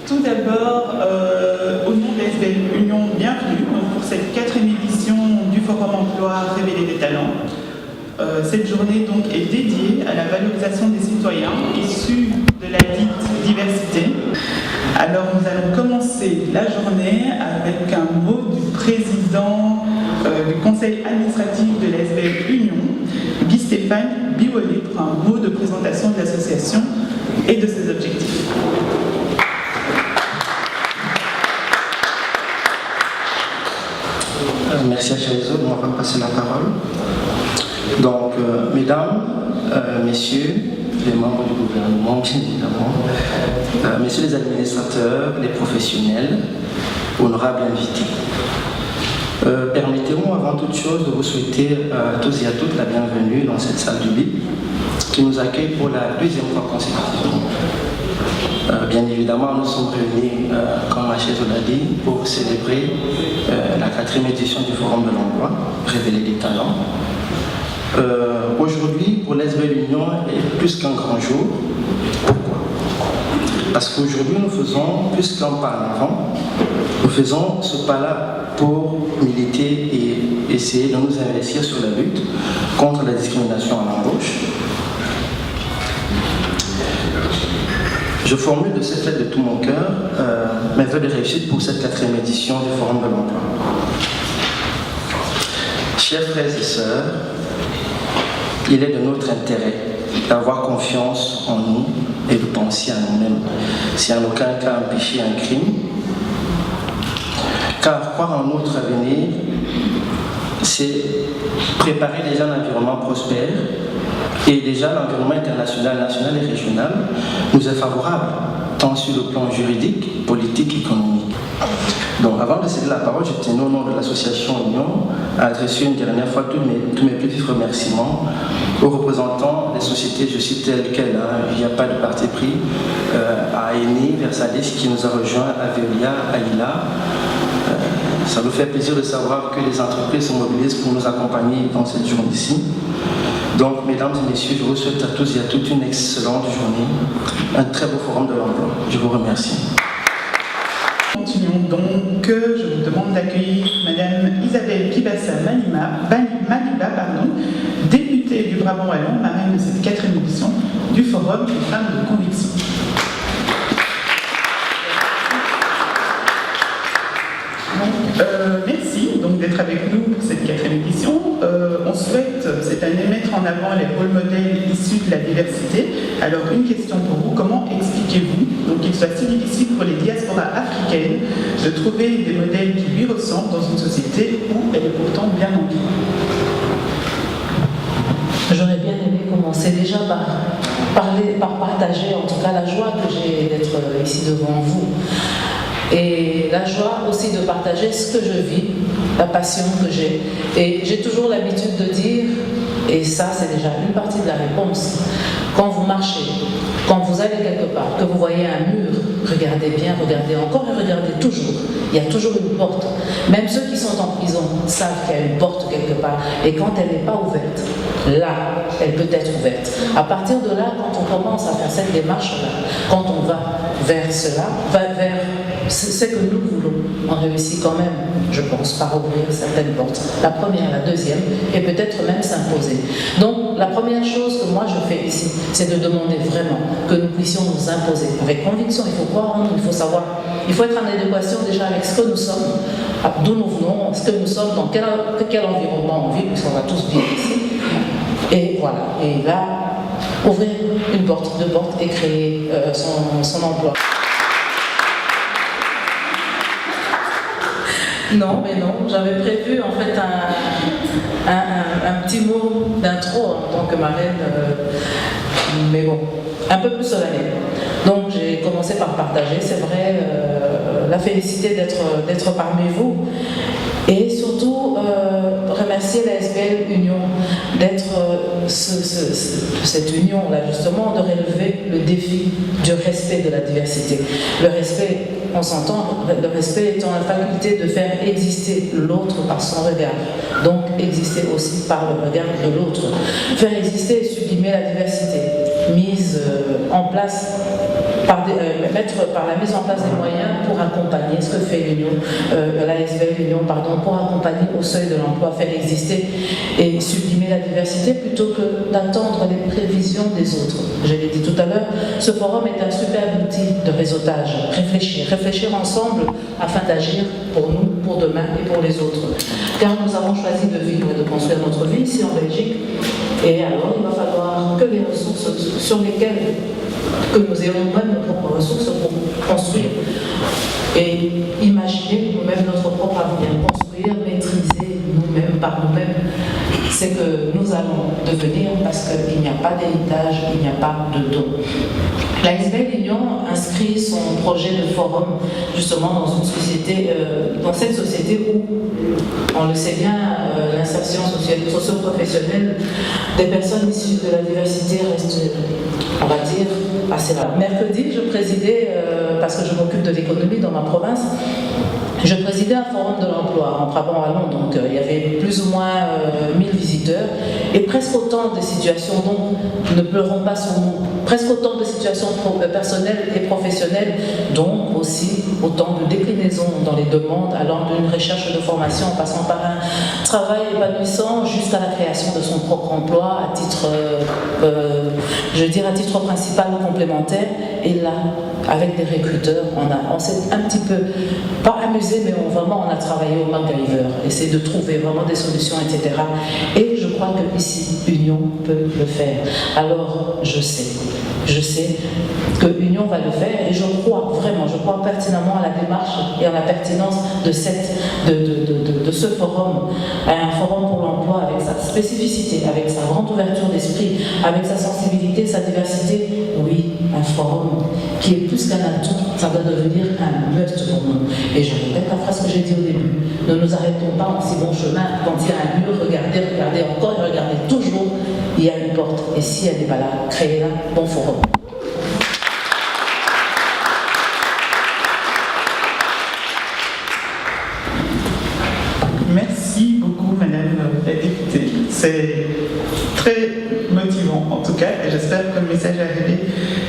Tout d'abord, au nom de l'ASBL Union, bienvenue pour cette 4e édition du Forum Emploi Révéler des talents. Cette journée donc est dédiée à la valorisation des citoyens issus de la dite diversité. Alors nous allons commencer la journée avec un mot du président du conseil administratif de l'ASBL Union, Guy-Stéphane Biolay, pour un mot de présentation de l'association et de ses objectifs. Merci à Charizo, on va passer la parole. Donc, mesdames, messieurs, les membres du gouvernement, bien évidemment, messieurs les administrateurs, les professionnels, honorables invités. Permettez-moi avant toute chose de vous souhaiter à tous et à toutes la bienvenue dans cette salle du BIP qui nous accueille pour la 2e fois consécutive. Bien évidemment, nous sommes réunis, comme Machezo l'a dit, pour célébrer la 4e édition du Forum de l'Emploi, Révéler des talents. Aujourd'hui, pour l'ASBL Union, est plus qu'un grand jour. Pourquoi? Parce qu'aujourd'hui, nous faisons plus qu'un pas en avant. Nous faisons ce pas-là pour militer et essayer de nous investir sur la lutte contre la discrimination à l'embauche. Je formule de cette lettre de tout mon cœur mes vœux de réussite pour cette 4e édition du Forum de l'Emploi. Chers frères et sœurs, il est de notre intérêt d'avoir confiance en nous et de penser à nous-mêmes, si en aucun cas un péché, un crime. Car croire en notre avenir, c'est préparer déjà un environnement prospère. Et déjà, l'environnement international, national et régional nous est favorable, tant sur le plan juridique, politique, économique. Donc, avant de céder la parole, je tiens au nom de l'association Union à adresser une dernière fois tous mes plus vifs remerciements aux représentants des sociétés, je cite telles quelles, il n'y a pas de parti pris, à Eni, Versailles, qui nous a rejoints, à Veolia, à ILA. Ça nous fait plaisir de savoir que les entreprises se mobilisent pour nous accompagner dans cette journée-ci. Donc, mesdames et messieurs, je vous souhaite à tous et à toutes une excellente journée, un très beau forum de l'emploi. Je vous remercie. Continuons donc. Je vous demande d'accueillir Madame Isabelle Kibassa Maliba, députée du Brabant Wallon, marraine de cette 4e édition du Forum des femmes de conviction. Merci donc d'être avec nous pour cette 4e édition. On souhaite cette année mettre en avant les rôles modèles issus de la diversité. Alors une question pour vous, comment expliquez-vous donc qu'il soit si difficile pour les diasporas africaines de trouver des modèles qui lui ressemblent dans une société où elle est pourtant bien ancrée? J'aurais bien aimé commencer déjà par partager en tout cas la joie que j'ai d'être ici devant vous. Et la joie aussi de partager ce que je vis, la passion que j'ai. Et j'ai toujours l'habitude de dire, et ça c'est déjà une partie de la réponse, quand vous marchez, quand vous allez quelque part, que vous voyez un mur, regardez bien, regardez encore et regardez toujours. Il y a toujours une porte. Même ceux qui sont en prison savent qu'il y a une porte quelque part. Et quand elle n'est pas ouverte, là, elle peut être ouverte. À partir de là, quand on commence à faire cette démarche-là, quand on va vers cela, vers ce que nous voulons, on réussit quand même, je pense, par ouvrir certaines portes. La première, la deuxième, et peut-être même s'imposer. Donc, la première chose que moi je fais ici, c'est de demander vraiment que nous puissions nous imposer. Avec conviction, il faut croire en nous, il faut savoir, il faut être en adéquation déjà avec ce que nous sommes, d'où nous venons, ce que nous sommes, dans quel environnement on vit, puisqu'on va tous vivre ici. Et voilà, et là, ouvrir une porte, 2 portes et créer son emploi. Non, mais non, j'avais prévu en fait un petit mot d'intro en tant que marraine, mais bon, un peu plus solennel. Donc j'ai commencé par partager, c'est vrai, la félicité d'être parmi vous et surtout remercier la SBL Union d'être cette union-là justement, de relever le défi du respect de la diversité. Le respect, on s'entend, le respect étant la faculté de faire exister l'autre par son regard, donc exister aussi par le regard de l'autre. Faire exister et sublimer la diversité. mise en place par la mise en place des moyens pour accompagner ce que fait l'Union, l'ASBL Union, pour accompagner au seuil de l'emploi, faire exister et sublimer la diversité plutôt que d'attendre les prévisions des autres. Je l'ai dit tout à l'heure, ce forum est un superbe outil de réseautage. Réfléchir ensemble afin d'agir pour nous, pour demain et pour les autres. Car nous avons choisi de vivre et de construire notre vie ici en Belgique. Et alors, il va falloir que les ressources sur lesquelles que nous ayons nous-mêmes nos propres ressources pour construire et imaginer nous-mêmes notre propre avenir, construire, maîtriser nous-mêmes par nous-mêmes ce que nous allons devenir parce qu'il n'y a pas d'héritage, il n'y a pas de don. L'ASBL Union inscrit son projet de forum justement dans une société, dans cette société où, on le sait bien, l'insertion socio-professionnelle des personnes issues de la diversité reste, on va dire, assez rare. Mercredi, je présidais, parce que je m'occupe de l'économie dans ma province, je présidais un forum de l'emploi en Brabant-Wallon, donc il y avait plus ou moins 1000 visiteurs et presque autant de situations, donc ne pleurons pas sur nous, presque autant de situations personnelles et professionnelles, donc aussi autant de déclinaisons dans les demandes allant d'une recherche de formation en passant par un travail épanouissant jusqu'à la création de son propre emploi à titre, je veux dire à titre principal ou complémentaire. Et là, avec des recruteurs, on s'est un petit peu, pas amusé, mais vraiment on a travaillé au MacGyver, essayer de trouver vraiment des solutions, etc. Et je crois que ici, Union peut le faire. Alors, je sais que Union va le faire et je crois pertinemment à la démarche et à la pertinence de ce forum, un forum pour l'emploi avec sa spécificité, avec sa grande ouverture d'esprit, avec sa sensibilité, sa diversité. Oui, un forum qui est plus qu'un atout, ça va devenir un must pour nous. Et je répète la phrase que j'ai dit au début, ne nous arrêtons pas en si bon chemin, quand il y a un mur, regardez encore et regardez toujours, il y a une porte, et si elle n'est pas là, créez-la, bon forum. Merci beaucoup, Madame la députée. C'est très motivant, en tout cas, et j'espère que le message est arrivé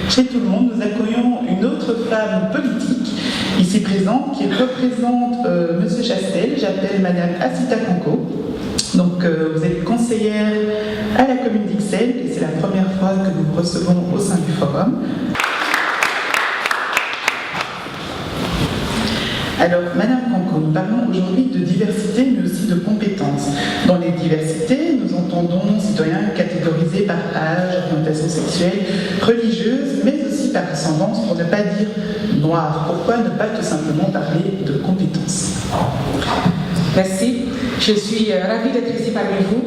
chez tout le monde. Nous accueillons une autre femme politique ici présente qui représente Monsieur Chastel. J'appelle Madame Asita Kanko. Donc, vous êtes conseillère à la commune d'Ixelles et c'est la première fois que nous vous recevons au sein du forum. Alors, Madame Kanko, nous parlons aujourd'hui de diversité, mais aussi de compétences. Dans les diversités, nous entendons citoyens catégorisés par âge, orientation sexuelle, religieuse, mais aussi par ascendance, pour ne pas dire noir. Pourquoi ne pas tout simplement parler de compétences? Merci. Je suis ravie d'être ici parmi vous.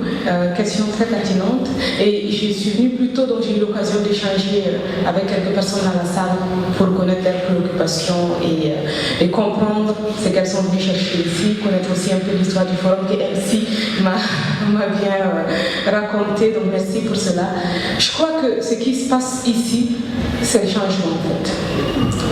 Question très pertinente. Et je suis venue plus tôt, donc j'ai eu l'occasion d'échanger avec quelques personnes dans la salle pour connaître leurs préoccupations et comprendre ce qu'elles sont venues chercher ici, connaître aussi un peu l'histoire du forum que MC m'a bien raconté. Donc merci pour cela. Je crois que ce qui se passe ici, c'est le changement en fait.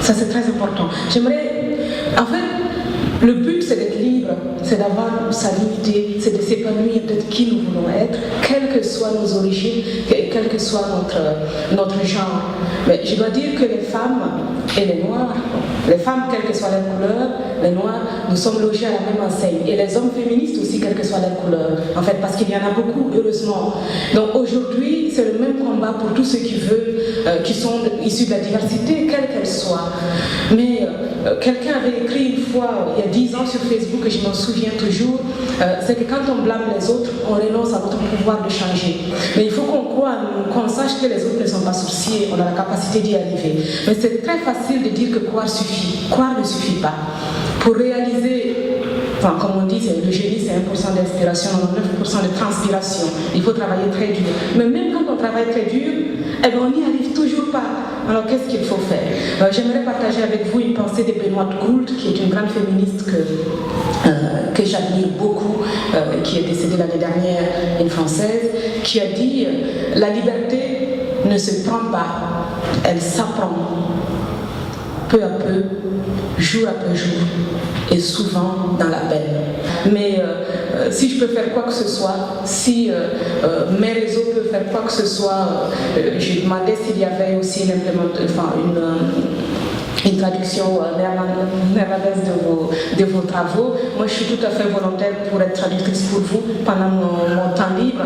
Ça c'est très important. En fait, le but c'est d'être libre, c'est d'avoir sa dignité, c'est de s'épanouir d'être qui nous voulons être, quelles que soient nos origines, quel que soit notre genre. Mais je dois dire que les femmes et les noirs, les femmes quelle que soit leur couleur, les noirs, nous sommes logés à la même enseigne. Et les hommes féministes aussi, quelle que soit leur couleur. En fait, parce qu'il y en a beaucoup, heureusement. Donc aujourd'hui, c'est le même combat pour tous ceux qui veulent, qui sont issus de la diversité, quelle qu'elle soit. Mais quelqu'un avait écrit une fois, il y a 10 ans sur Facebook, et je m'en souviens toujours, c'est que quand on blâme les autres, on renonce à notre pouvoir de changer. Mais il faut qu'on croie, qu'on sache que les autres ne sont pas sorciers, on a la capacité d'y arriver. Mais c'est très facile de dire que croire suffit. Croire ne suffit pas. Pour réaliser, enfin, comme on dit, le génie c'est 1% d'inspiration, 9% de transpiration. Il faut travailler très dur. Mais même quand on travaille très dur, eh bien, on n'y arrive toujours pas. Alors qu'est-ce qu'il faut faire? J'aimerais partager avec vous une pensée de Benoît Gould, qui est une grande féministe que j'admire beaucoup, qui est décédée l'année dernière, une Française, qui a dit la liberté ne se prend pas, elle s'apprend. peu à peu, jour après jour, et souvent dans la peine. Mais si je peux faire quoi que ce soit, si mes réseaux peuvent faire quoi que ce soit, j'ai demandé s'il y avait aussi une traduction néerlandaise de vos travaux. Moi, je suis tout à fait volontaire pour être traductrice pour vous pendant mon temps libre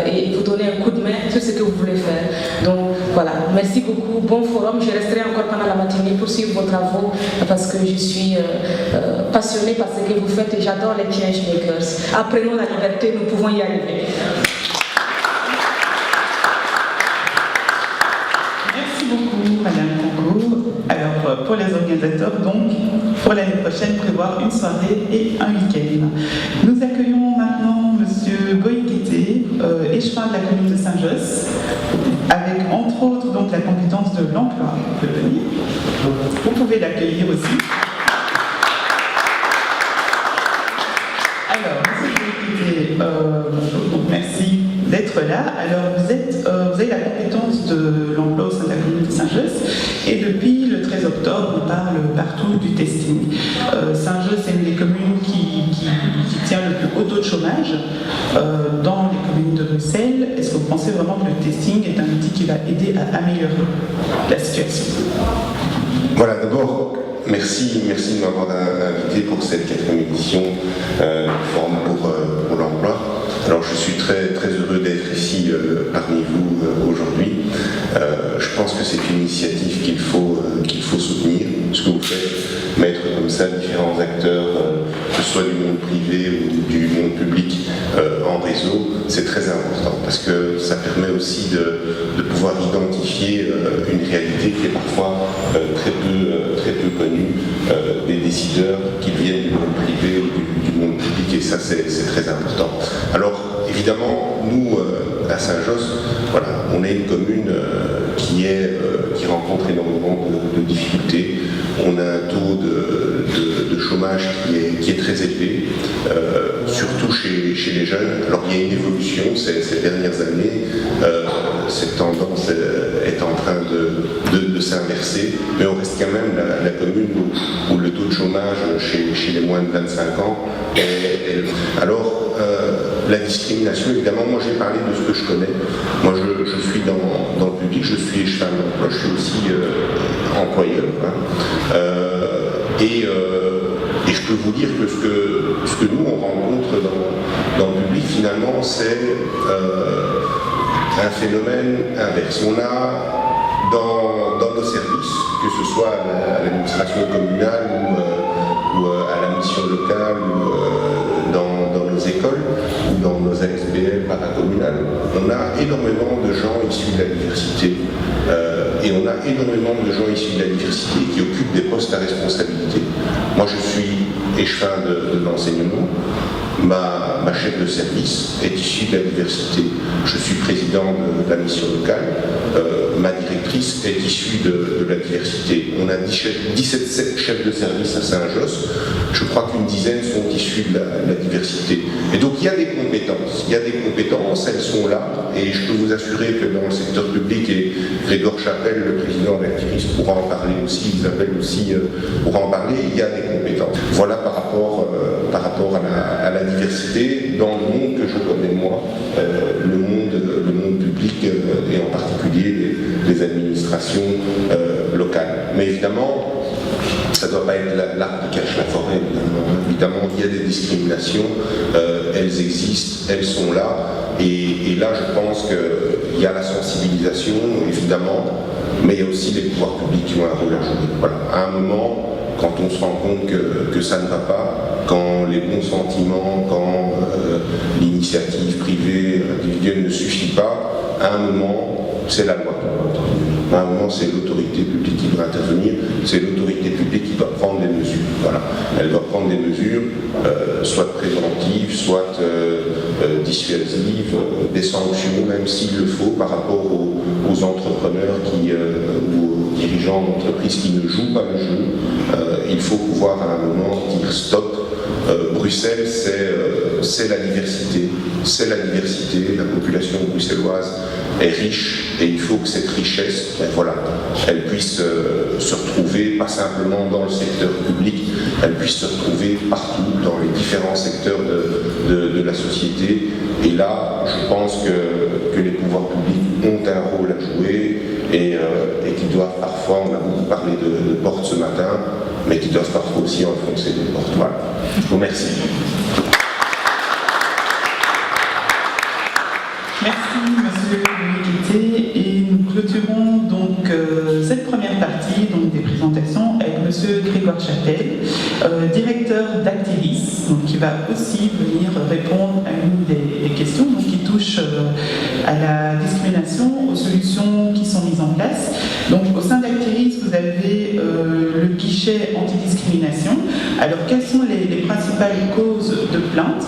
et vous donner un coup de main sur ce que vous voulez faire. Donc, voilà. Merci beaucoup. Bon forum. Je resterai encore pendant la matinée pour suivre vos travaux parce que je suis passionnée par ce que vous faites et j'adore les changemakers. Apprenons la liberté, nous pouvons y arriver. Merci beaucoup, Madame Congo. Alors, pour les organisateurs, donc, pour l'année prochaine, prévoir une soirée et un week-end. Nous accueillons maintenant Monsieur Boïkété, échevin de la commune de Saint-Josse, avec entre autres donc la compétence de l'emploi. Vous pouvez l'accueillir aussi. Alors, Monsieur Boïkété, bonjour, donc merci d'être là. Alors, vous avez la compétence de l'emploi au sein de la commune de Saint-Josse et depuis le 13 octobre, on parle partout du testing. Saint-Josse est une des communes qui tient le plus haut taux de chômage dans les communes de Bruxelles. Est-ce que vous pensez vraiment que le testing est un outil qui va aider à améliorer la situation? Voilà, d'abord, merci de m'avoir invité pour cette 4e édition du Forum pour l'emploi. Alors je suis très heureux d'être ici parmi vous aujourd'hui. Je pense que c'est une initiative qu'il faut soutenir, ce que vous faites, mettre comme ça différents acteurs, que ce soit du monde privé ou du monde public en réseau, c'est très important parce que ça permet aussi de pouvoir identifier une réalité qui est parfois très peu connue des décideurs qui viennent du monde privé ou du monde public, et ça c'est très important. Alors évidemment, nous à Saint-Josse, voilà, on est une commune qui rencontre énormément de difficultés. On a un taux de chômage qui est très élevé, surtout chez les jeunes. Alors il y a une évolution ces dernières années, cette tendance est en train de s'inverser, mais on reste quand même la commune où le taux de chômage chez les moins de 25 ans est élevé. Alors la discrimination, évidemment, moi j'ai parlé de ce que je connais. Moi je suis dans le public, je suis échevin de l'emploi, je suis aussi employeur. Et je peux vous dire que ce que nous on rencontre dans le public, finalement, c'est un phénomène inverse. On a dans nos services, que ce soit à l'administration communale ou à la mission locale ou dans nos écoles ou dans nos ASBL paracommunales, on a énormément de gens issus de la diversité et on a énormément de gens issus de la diversité qui occupent des postes à responsabilité. Moi je suis échevin de l'enseignement, ma chef de service est issue de la diversité, je suis président de la mission locale, ma directrice est issue de la diversité. On a 17 chefs de service à Saint-Josse, je crois qu'une dizaine sont issus de la diversité. Et donc il y a des compétences, elles sont là, et je peux vous assurer que dans le secteur public, et Grégoire Chapelle, le président d'Actiris, pourra en parler aussi, Isabelle aussi pourra en parler, il y a des compétences. Voilà par rapport à la diversité dans le monde que je connais moi, le monde public et en particulier les administrations locales. Mais évidemment, ça ne doit pas être l'arbre qui cache la forêt, évidemment. Il y a des discriminations, elles existent, elles sont là, et là je pense qu'il y a la sensibilisation, évidemment, mais il y a aussi les pouvoirs publics qui ont un rôle à jouer. Voilà. À un moment, quand on se rend compte que ça ne va pas, quand les bons sentiments, quand l'initiative privée, individuelle ne suffit pas, à un moment, c'est la loi qui doit intervenir. À un moment, c'est l'autorité publique qui doit intervenir, c'est l'autorité publique qui doit prendre des mesures. Voilà. Elle doit prendre des mesures, soit préventives, soit dissuasives, des sanctions, même s'il le faut, par rapport aux entrepreneurs ou aux dirigeants d'entreprises qui ne jouent pas le jeu. Il faut pouvoir à un moment dire stop Bruxelles, c'est la diversité. C'est la diversité. La population bruxelloise est riche et il faut que cette richesse, elle puisse se retrouver, pas simplement dans le secteur public, elle puisse se retrouver partout, dans les différents secteurs de la société. Et là, je pense que les pouvoirs publics ont un rôle à jouer et qu'ils doivent parfois, on a beaucoup parlé de portes ce matin, mais qu'ils doivent parfois aussi enfoncer des portes. Voilà. Je vous remercie. Merci, Monsieur Guité. Et nous clôturons donc cette première partie des présentations avec Monsieur Grégoire Chapelle, directeur d'Actiris, qui va aussi venir répondre à une des questions qui touche à la discrimination, aux solutions qui sont mises en place. Donc, au sein d'Actiris, vous avez le guichet antidiscrimination. Alors, quelles sont les principales causes de plainte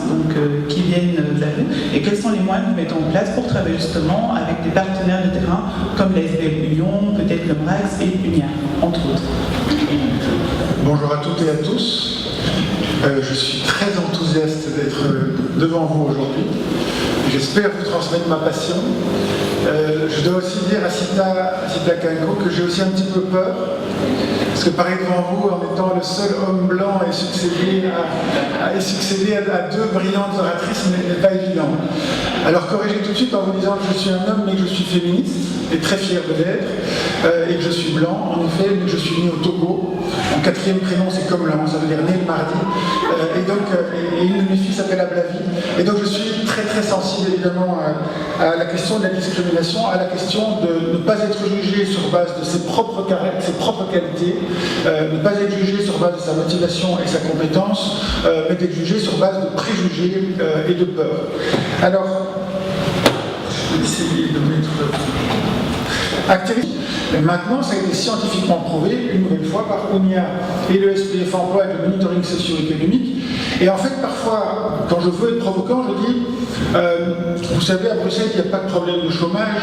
qui viennent vers vous et quels sont les moyens que vous mettez en place pour travailler justement avec des partenaires de terrain comme la SBL Union, peut-être le MRAX et UNIA, entre autres. Bonjour à toutes et à tous. Je suis très enthousiaste d'être devant vous aujourd'hui. J'espère vous transmettre ma passion. Je dois aussi dire à Sita Kanko que j'ai aussi un petit peu peur, parce que parler devant vous en étant le seul homme blanc et succéder à deux brillantes oratrices n'est pas évident. Alors corrigez tout de suite en vous disant que je suis un homme mais que je suis féministe, et très fier de l'être, et que je suis blanc, en effet, mais que je suis né au Togo. Mon quatrième prénom c'est Komlan, ça veut dire né le mardi, et une de mes filles s'appelle Ablavi. Et donc je suis très très sensible évidemment à la question de la discrimination, à la question de ne pas être jugé sur base de ses propres qualités, ne pas être jugé sur base de sa motivation et sa compétence, mais d'être jugé sur base de préjugés et de peur. Alors, je vais essayer de mettre Actiris. Maintenant, ça a été scientifiquement prouvé, une nouvelle fois, par UNIA et le SPF Emploi avec le monitoring socio-économique. Et en fait, parfois, quand je veux être provoquant, je dis, vous savez, à Bruxelles, il n'y a pas de problème de chômage,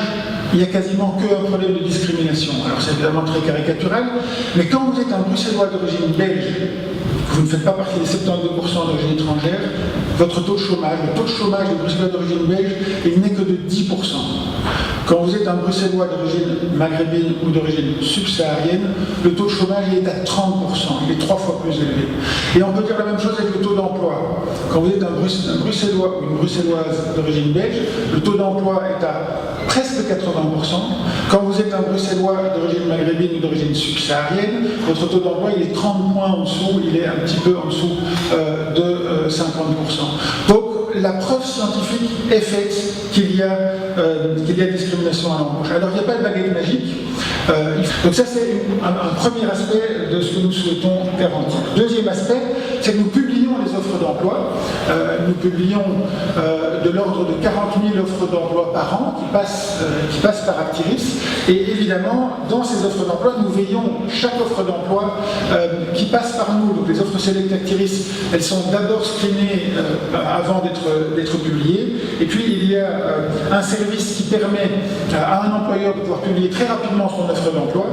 il n'y a quasiment qu'un problème de discrimination. Alors c'est évidemment très caricatural, mais quand vous êtes un Bruxellois d'origine belge, que vous ne faites pas partie des 72% d'origine étrangère, votre taux de chômage, le taux de chômage des Bruxellois d'origine belge, il n'est que de 10%. Quand vous êtes un Bruxellois d'origine maghrébine ou d'origine subsaharienne, le taux de chômage est à 30%, il est 3 fois plus élevé. Et on peut dire la même chose avec le taux d'emploi. Quand vous êtes un Bruxellois ou une Bruxelloise d'origine belge, le taux d'emploi est à presque 80%. Quand vous êtes un Bruxellois d'origine maghrébine ou d'origine subsaharienne, votre taux d'emploi il est 30 points en dessous, il est un petit peu en dessous de 50%. Donc, la preuve scientifique est faite qu'il y a discrimination à l'embauche. Alors il n'y a pas de baguette magique. Donc ça c'est un premier aspect de ce que nous souhaitons garantir. Deuxième aspect, c'est que nous publions les offres d'emploi. Nous publions de l'ordre de 40 000 offres d'emploi par an qui passent par Actiris. Et évidemment, dans ces offres d'emploi, nous veillons chaque offre d'emploi qui passe par nous. Donc les offres Select Actiris, elles sont d'abord screenées avant d'être publiées. Et puis il y a un service qui permet à un employeur de pouvoir publier très rapidement son offre d'emploi,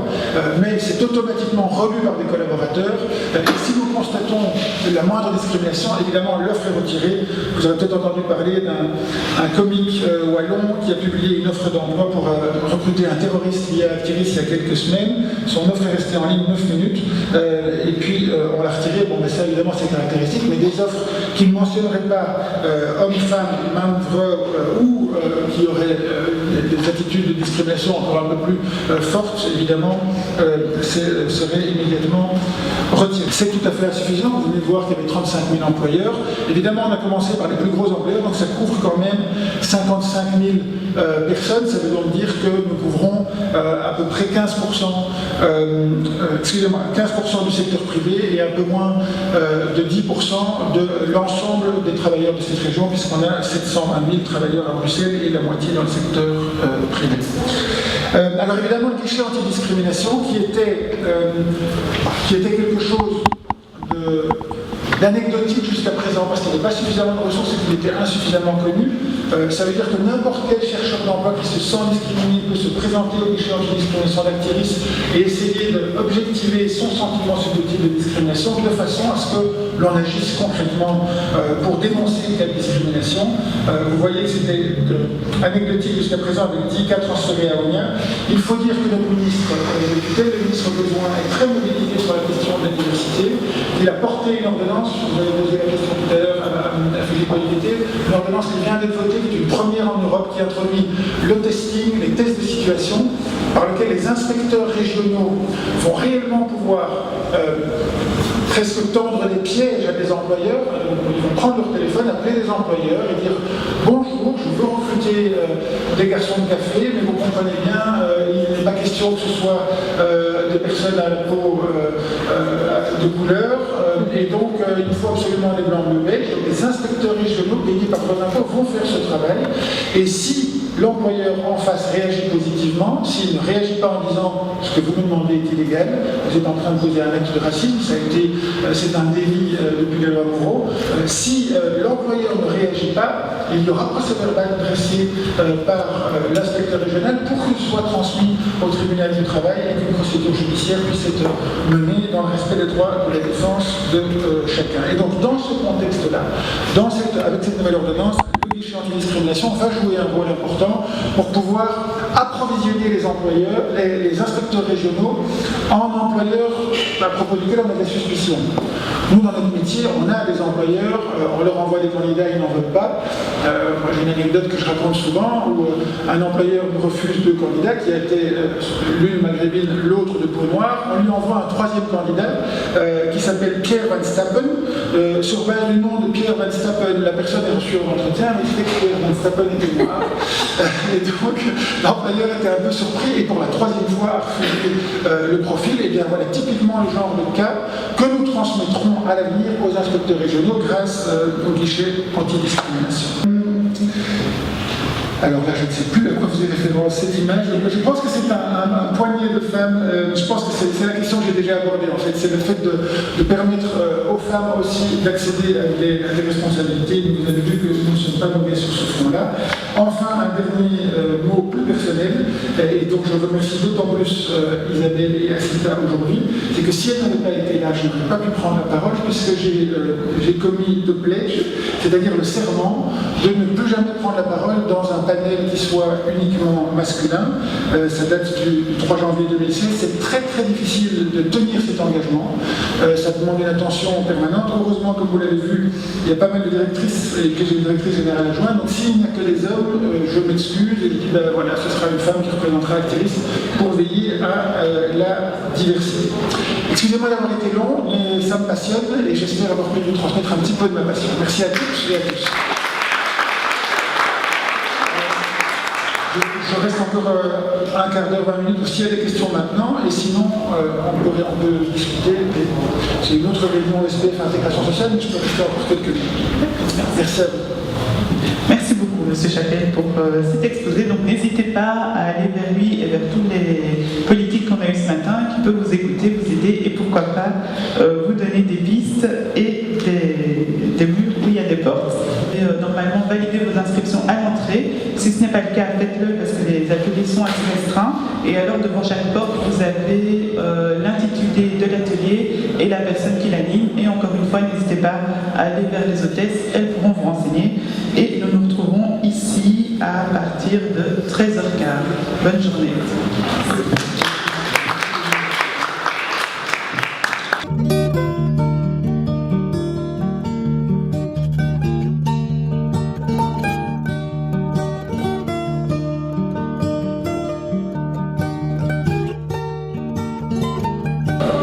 mais c'est automatiquement relu par des collaborateurs. Et si nous constatons la moindre discrimination, évidemment l'offre est retirée. Vous avez peut-être entendu parler d'un comique wallon qui a publié une offre d'emploi pour recruter un terroriste lié à Actiris il y a quelques semaines. Son offre est restée en ligne 9 minutes, et puis on l'a retirée. Bon, mais ça évidemment c'est caractéristique, mais des offres qui ne mentionneraient pas homme-femme, main-d'œuvre, ou qui auraient des attitudes de discrimination encore un peu plus fortes, évidemment, seraient immédiatement retirées. C'est tout à fait insuffisant. Vous venez de voir qu'il y avait 35 000 employeurs. Évidemment, on a commencé par les plus gros employeurs, donc ça couvre quand même 55 000 personnes. Ça veut donc dire que nous couvrons à peu près 15% du secteur privé et un peu moins de 10% de l'ensemble des travailleurs de cette région, puisqu'on a 720 000 travailleurs à Bruxelles et la moitié dans le secteur privé. Alors évidemment, le guichet antidiscrimination qui était quelque chose L'anecdotique jusqu'à présent, parce qu'il n'y avait pas suffisamment de ressources et qu'il était insuffisamment connu, ça veut dire que n'importe quel chercheur d'emploi qui se sent discriminé peut se présenter au guichet anti-discrimination d'Actiris et essayer d'objectiver son sentiment subjectif de discrimination de façon à ce que l'on agisse concrètement pour dénoncer une telle discrimination. Vous voyez que c'était anecdotique jusqu'à présent avec 10 cas transférés à Onia. Il faut dire que notre ministre de tutelle, le ministre Besoin, est très mobilisé sur la question de la diversité. Il a porté une ordonnance, vous avez posé la question tout à l'heure à Philippe Olivier, une ordonnance qui vient d'être votée, qui est une première en Europe, qui introduit le testing, les tests de situation, par lequel les inspecteurs régionaux vont réellement pouvoir presque tendre les pièges à des employeurs. Ils vont prendre leur téléphone, appeler les employeurs et dire « Bonjour, je veux recruter des garçons de café, mais vous comprenez bien, il n'est pas question que ce soit des personnes à la peau de couleur, et donc il faut absolument des blancs bleu belges. » Donc les inspecteurs régionaux payés par leurs impôts vont faire ce travail. Et si l'employeur en face réagit positivement, s'il ne réagit pas en disant ce que vous me demandez est illégal, vous êtes en train de poser un acte de racisme, c'est un délit depuis la loi Moreau. Si l'employeur ne réagit pas, il y aura procès-verbal dressé par l'inspecteur régional pour qu'il soit transmis au tribunal du travail et qu'une procédure judiciaire puisse être menée dans le respect des droits de la défense de chacun. Et donc dans ce contexte-là, avec cette nouvelle ordonnance, le guichet anti-discrimination va jouer un rôle important pour pouvoir approvisionner les employeurs, les inspecteurs régionaux en employeurs à propos duquel on a des suspicions. Nous, dans notre métier, on a des employeurs, on leur envoie des candidats, ils n'en veulent pas. Moi, j'ai une anecdote que je raconte souvent où un employeur nous refuse 2 candidats qui a été l'une maghrébine, l'autre de peau noire. On lui envoie un 3e candidat qui s'appelle Pierre Van Stappen. Sur base du nom de Pierre Van Stappen, la personne est reçue en entretien, mais c'est que Pierre Van Stappen était noir. Et donc, l'employeur était un peu surpris et pour la 3e fois a refusé le profil. Et bien voilà, typiquement le genre de cas que nous transmettrons à l'avenir aux inspecteurs régionaux grâce au guichet anti-discrimination. Alors là, je ne sais plus à quoi vous avez référence cette image. Je pense que c'est un poignet de femmes. Je pense que c'est la question que j'ai déjà abordée en fait. C'est le fait de permettre aux femmes aussi d'accéder à des responsabilités. Vous avez vu que nous ne sommes pas nommés sur ce front-là. Enfin, un dernier mot plus personnel, et donc je remercie d'autant plus Isabelle et Asita aujourd'hui, c'est que si elles n'avaient pas été là, je n'aurais pas pu prendre la parole puisque j'ai commis le pledge, c'est-à-dire le serment de ne plus jamais prendre la parole dans un panel qui soit uniquement masculin. Ça date du 3 janvier 2016. C'est très très difficile de tenir cet engagement. Ça demande une attention permanente. Heureusement, comme vous l'avez vu, il y a pas mal de directrices et que j'ai une directrice générale adjointe. Donc s'il n'y a que les hommes, je m'excuse et je dis ben voilà, ce sera une femme qui représentera Actiris pour veiller à la diversité. Excusez-moi d'avoir été long, mais ça me passionne et j'espère avoir pu vous transmettre un petit peu de ma passion. Merci à toutes et à tous. Je reste encore un quart d'heure, 20 minutes, s'il y a des questions maintenant, et sinon on peut discuter. C'est une autre réunion SPF Intégration Sociale, mais je peux rester encore quelques minutes. Merci à vous. Merci beaucoup, M. Chapelle, pour cet exposé. Donc n'hésitez pas à aller vers lui et vers tous les politiques qu'on a eu ce matin, qui peuvent vous écouter, vous aider et pourquoi pas vous donner des pistes et des murs où il y a des portes. Et, normalement, validez vos inscriptions à l'entrée. Si ce n'est pas le cas, faites-le parce que les ateliers sont assez restreints. Et alors, devant chaque porte, vous avez l'intitulé de l'atelier et la personne qui l'anime. Et encore une fois, n'hésitez pas à aller vers les hôtesses, elles pourront vous renseigner. Et nous nous retrouvons ici à partir de 13h15. Bonne journée.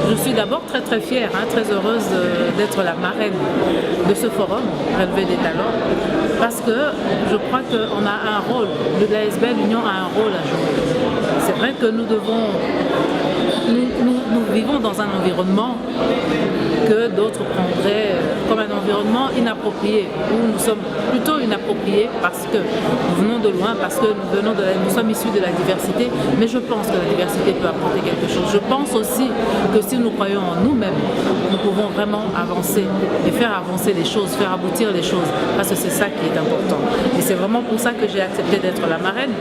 Je suis d'abord très fière, très heureuse d'être la marraine de ce forum, Relever des talents, parce que je crois qu'on a un rôle, l'ASBL Union a un rôle à jouer. C'est vrai que nous vivons dans un environnement que d'autres prendraient comme un environnement inapproprié, où nous sommes plutôt inappropriés parce que nous venons de loin, parce que nous sommes issus de la diversité, mais je pense que la diversité peut apporter quelque chose. Je pense aussi que si nous croyons en nous-mêmes, nous pouvons vraiment avancer et faire avancer les choses, faire aboutir les choses, parce que c'est ça qui est important. Et c'est vraiment pour ça que j'ai accepté d'être la marraine.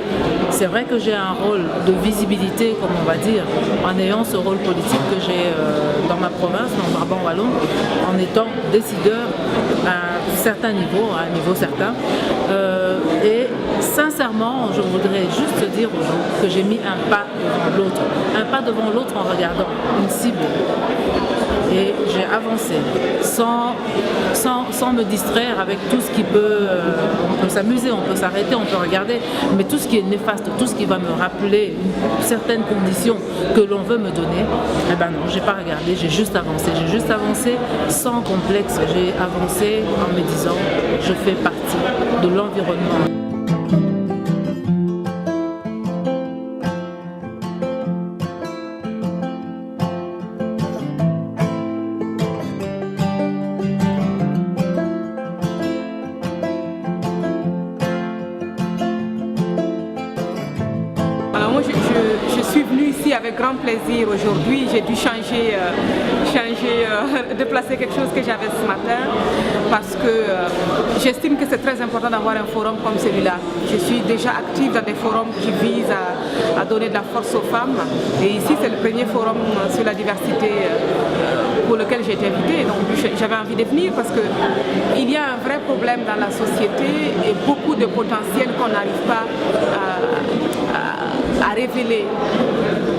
C'est vrai que j'ai un rôle de visibilité, comme on va dire, en ayant ce rôle politique que j'ai dans ma province, dans le Brabant Wallon, en étant décideur à un certain niveau, à un niveau certain. Et sincèrement, je voudrais juste dire aux gens que j'ai mis un pas devant l'autre en regardant une cible. Et j'ai avancé sans me distraire avec tout ce qui peut... on peut s'amuser, on peut s'arrêter, on peut regarder, mais tout ce qui est néfaste, tout ce qui va me rappeler certaines conditions que l'on veut me donner, eh ben non, j'ai pas regardé, j'ai juste avancé sans complexe, j'ai avancé en me disant je fais partie de l'environnement. Avec grand plaisir aujourd'hui, j'ai dû déplacer quelque chose que j'avais ce matin parce que j'estime que c'est très important d'avoir un forum comme celui-là. Je suis déjà active dans des forums qui visent à donner de la force aux femmes et ici c'est le premier forum sur la diversité pour lequel j'ai été invitée. Donc j'avais envie de venir parce qu'il y a un vrai problème dans la société et beaucoup de potentiel qu'on n'arrive pas à révéler.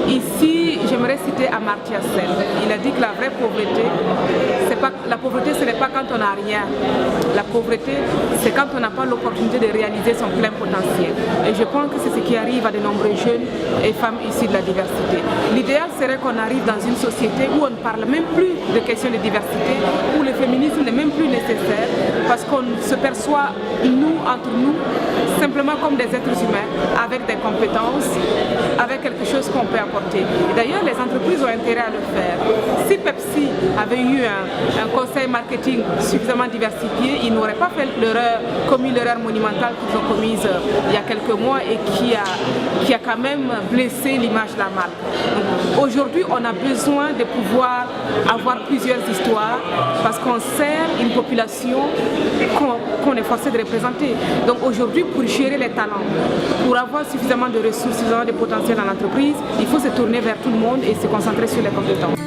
Ici, j'aimerais citer Amartya Sen. Il a dit que la vraie pauvreté, la pauvreté ce n'est pas quand on n'a rien. La pauvreté, c'est quand on n'a pas l'opportunité de réaliser son plein potentiel. Et je pense que c'est ce qui arrive à de nombreux jeunes et femmes issues de la diversité. L'idéal serait qu'on arrive dans une société où on ne parle même plus de questions de diversité, où le féminisme n'est même plus nécessaire, parce qu'on se perçoit, nous, entre nous, simplement comme des êtres humains, avec des compétences, avec quelque chose qu'on peut apporter. D'ailleurs, les entreprises ont intérêt à le faire. Si Pepsi avait eu un conseil marketing suffisamment diversifié, ils n'auraient pas commis l'erreur monumentale qu'ils ont commise il y a quelques mois et qui a quand même blessé l'image de la marque. Aujourd'hui, on a besoin de pouvoir avoir plusieurs histoires parce qu'on sert une population qu'on est forcé de représenter. Donc aujourd'hui, pour gérer les talents, pour avoir suffisamment de ressources, suffisamment de potentiel dans l'entreprise, il faut se tourner vers tout le monde et se concentrer sur les compétences.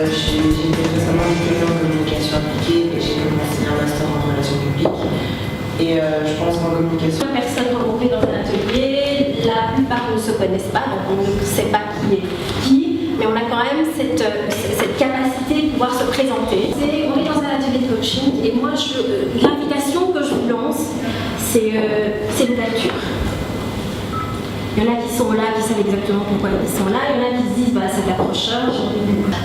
J'ai été récemment diplômée en communication appliquée et j'ai commencé un master en relations publiques. Et je pense qu'en communication... Personnes regroupées dans un atelier, la plupart ne se connaissent pas, donc on ne sait pas qui est qui, mais on a quand même cette capacité de pouvoir se présenter. On est dans un atelier de coaching et moi, l'invitation que je vous lance, c'est l'ouverture. Il y en a qui sont là, qui savent exactement pourquoi ils sont là. Il y en a qui se disent, c'est accrocheur.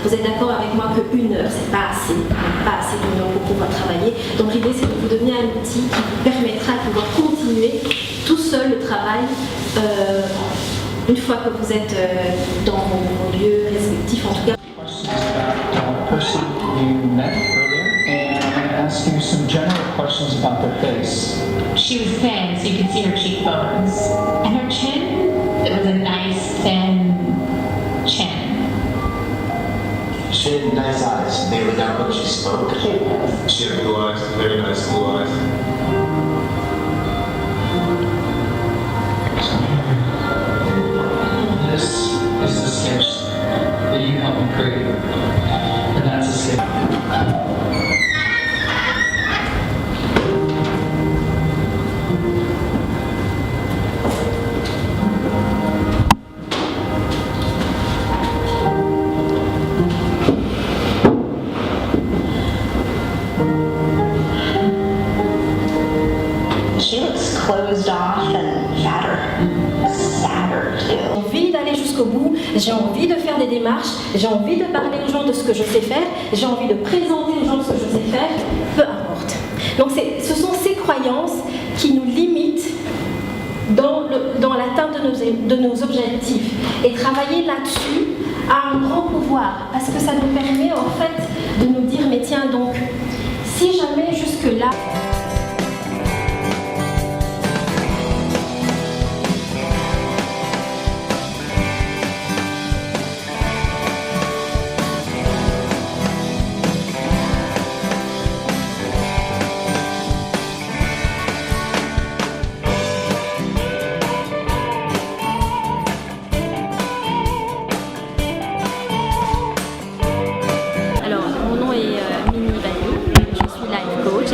Vous êtes d'accord avec moi que 1 heure, c'est pas assez d'une heure pour pouvoir travailler. Donc l'idée, c'est de vous donner un outil qui vous permettra de pouvoir continuer tout seul le travail une fois que vous êtes dans vos lieux respectifs, en tout cas. Ask you some general questions about their face. She was thin, so you could see her cheekbones. And her chin, it was a nice, thin chin. She had nice eyes. They were down when she spoke. She had blue eyes, very nice blue eyes. j'ai envie de faire des démarches, j'ai envie de parler aux gens de ce que je sais faire, j'ai envie de présenter aux gens ce que je sais faire, peu importe. Donc ce sont ces croyances qui nous limitent dans l'atteinte de nos objectifs. Et travailler là-dessus a un grand pouvoir, parce que ça nous permet en fait de nous dire, mais tiens donc, si jamais jusque-là...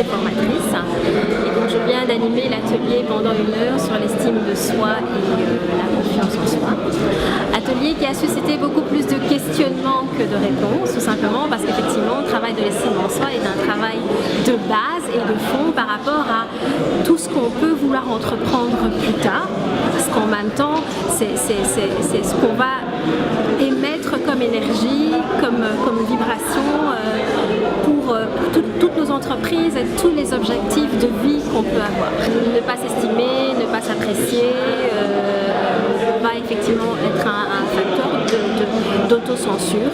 formatrice et donc je viens d'animer l'atelier pendant 1 heure sur l'estime de soi et la confiance en soi. Atelier qui a suscité beaucoup plus de questionnements que de réponses, tout simplement parce qu'effectivement le travail de l'estime en soi est un travail de base et de fond par rapport à tout ce qu'on peut vouloir entreprendre plus tard, parce qu'en même temps c'est ce qu'on va émettre comme énergie, comme vibration pour toutes nos entreprises et tous les objectifs de vie qu'on peut avoir. Ne pas s'estimer, ne pas s'apprécier va effectivement être un facteur d'autocensure,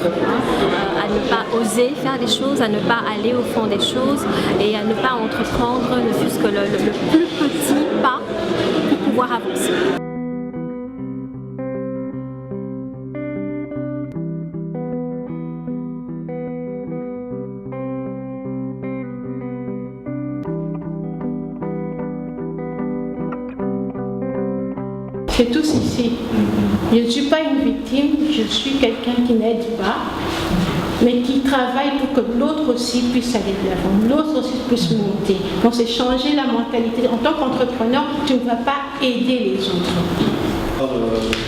à ne pas oser faire des choses, à ne pas aller au fond des choses et à ne pas entreprendre ne fût-ce que le plus petit pas pour pouvoir avancer. C'est tous ici. Je ne suis pas une victime, je suis quelqu'un qui n'aide pas, mais qui travaille pour que l'autre aussi puisse aller de l'avant, l'autre aussi puisse monter. Donc c'est changer la mentalité. En tant qu'entrepreneur, tu ne vas pas aider les autres.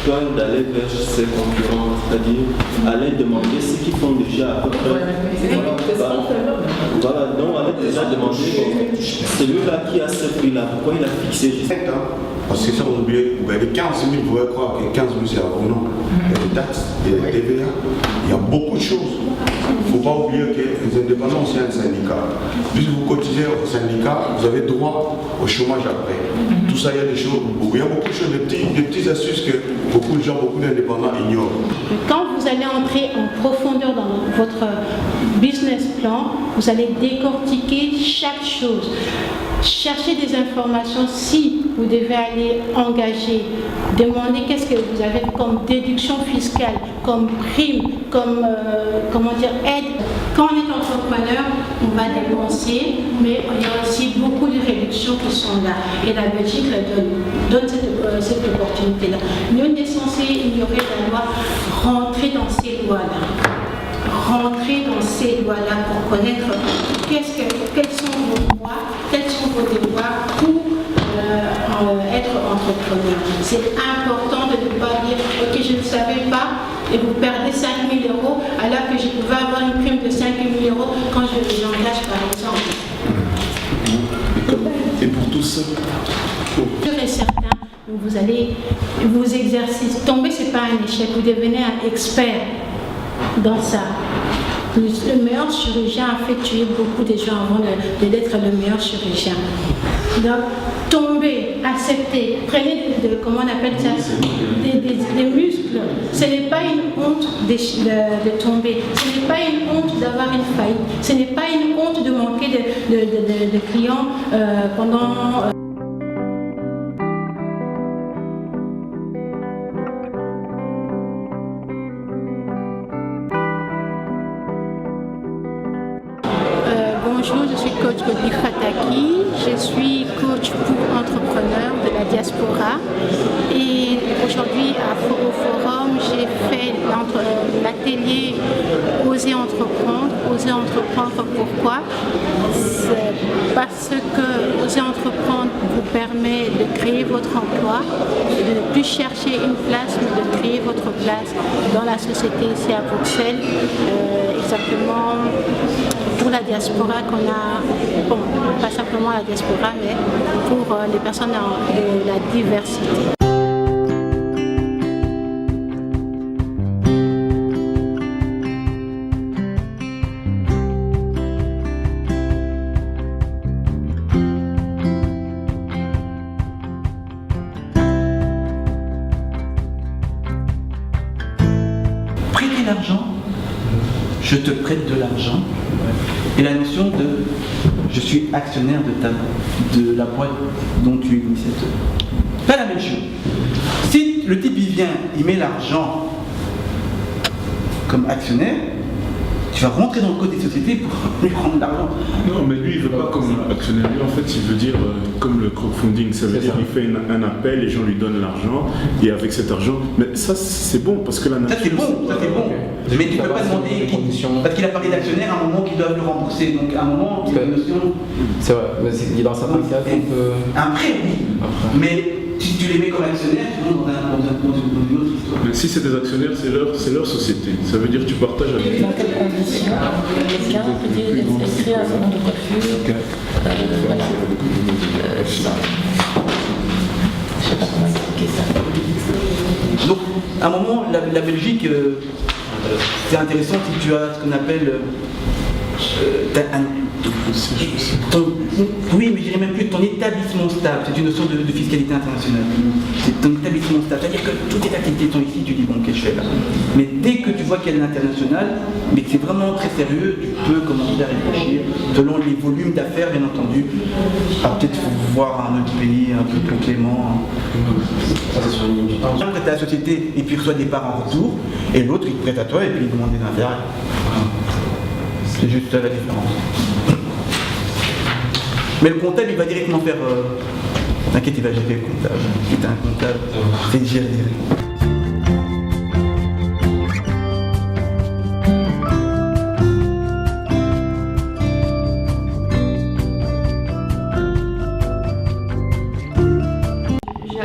Toi, d'aller vers ses concurrents, c'est-à-dire aller demander ce qu'ils font déjà à peu près. Voilà, donc aller déjà demander, celui-là qui a ce prix-là, pourquoi il a fixé juste parce que ça, vous oubliez, vous avez 15 000, vous pouvez croire que 15 000 c'est abondant. Il y a des taxes, il y a des TVA, il y a beaucoup de choses. Il ne faut pas oublier que les indépendants, c'est un syndicat. Puisque vous cotisez au syndicat, vous avez droit au chômage après. Tout ça, il y a des choses, il y a beaucoup de choses, des petites astuces que beaucoup de gens, beaucoup d'indépendants ignorent. Quand vous allez entrer en profondeur dans votre business plan, vous allez décortiquer chaque chose. Cherchez des informations si vous devez aller engager, demandez qu'est-ce que vous avez comme déduction fiscale, comme prime, comme aide. Quand on est entrepreneur, on va dépenser, mais il y a aussi beaucoup de réductions qui sont là. Et la Belgique donne cette opportunité-là. Nul n'est censé ignorer la loi, rentrer dans ces lois-là. Rentrer dans ces lois-là pour connaître quels sont vos droits, quels sont vos devoirs pour être entrepreneur. C'est important de ne pas dire « ok, je ne savais pas » et vous perdez 5 000 € alors que je pouvais avoir une prime de 5 000 € quand je les engage par exemple. Et pour tous ceux Sûr et certain, vous allez vous exercer. Tomber, ce n'est pas un échec, vous devenez un expert dans ça. Le meilleur chirurgien a fait tuer beaucoup de gens avant d'être le meilleur chirurgien. Donc, tomber, accepter, prenez comment on appelle ça, des muscles. Ce n'est pas une honte de tomber, ce n'est pas une honte d'avoir une faillite, ce n'est pas une honte de manquer de clients pendant... Bonjour, je suis coach Gobi Fataki, je suis coach pour entrepreneurs de la diaspora et aujourd'hui au forum j'ai fait l'atelier Oser entreprendre. Oser entreprendre pourquoi? Parce que Oser entreprendre vous permet de créer votre emploi, de ne plus chercher une place mais de créer votre place dans la société ici à Bruxelles, exactement pour la diaspora qu'on a, bon, pas simplement la diaspora, mais pour les personnes de la diversité. je te prête de l'argent, et la notion de je suis actionnaire de la boîte dont tu es initiateur. Pas la même chose. Si le type il vient, il met l'argent comme actionnaire, tu vas rentrer dans le code des sociétés pour lui prendre l'argent. Non, mais lui, il veut pas comme actionnaire. Lui, en fait, il veut dire comme le crowdfunding. Ça veut dire qu'il fait un appel, les gens lui donnent l'argent, et avec cet argent. Mais ça, c'est bon, parce que la nature. Ça, c'est bon, ça, c'est bon. Mais tu ne peux pas demander. Parce qu'il a parlé d'actionnaire à un moment qu'ils doivent le rembourser. Donc, à un moment, il y a une notion. C'est vrai, mais il est dans sa matière qu'on peut. Après, oui. Mais. Si tu les mets comme actionnaires, tu rentres dans une autre histoire. Mais si c'est des actionnaires, c'est leur société. Ça veut dire que tu partages avec eux. Dans quelles conditions quelqu'un peut écrire à son nom de coiffure. Voilà. Je sais pas comment expliquer ça. Donc, à un moment, la Belgique, c'est intéressant si tu as ce qu'on appelle. Oui, mais je dirais même plus ton établissement stable. C'est une notion de fiscalité internationale. C'est ton établissement stable. C'est-à-dire que toutes tes activités sont ici, tu dis bon, qu'est-ce que je fais là? Mais dès que tu vois qu'il y a l'international, mais que c'est vraiment très sérieux, tu peux commencer à réfléchir selon les volumes d'affaires, bien entendu. Peut-être voir un autre pays un peu plus clément. Un prête à la société et puis reçoit des parts en retour, et l'autre il prête à toi et puis il demande des intérêts. C'est juste la différence. Mais le comptable, il va directement faire. T'inquiète, il va gérer le comptable. Si t'as un comptable, c'est gérer direct.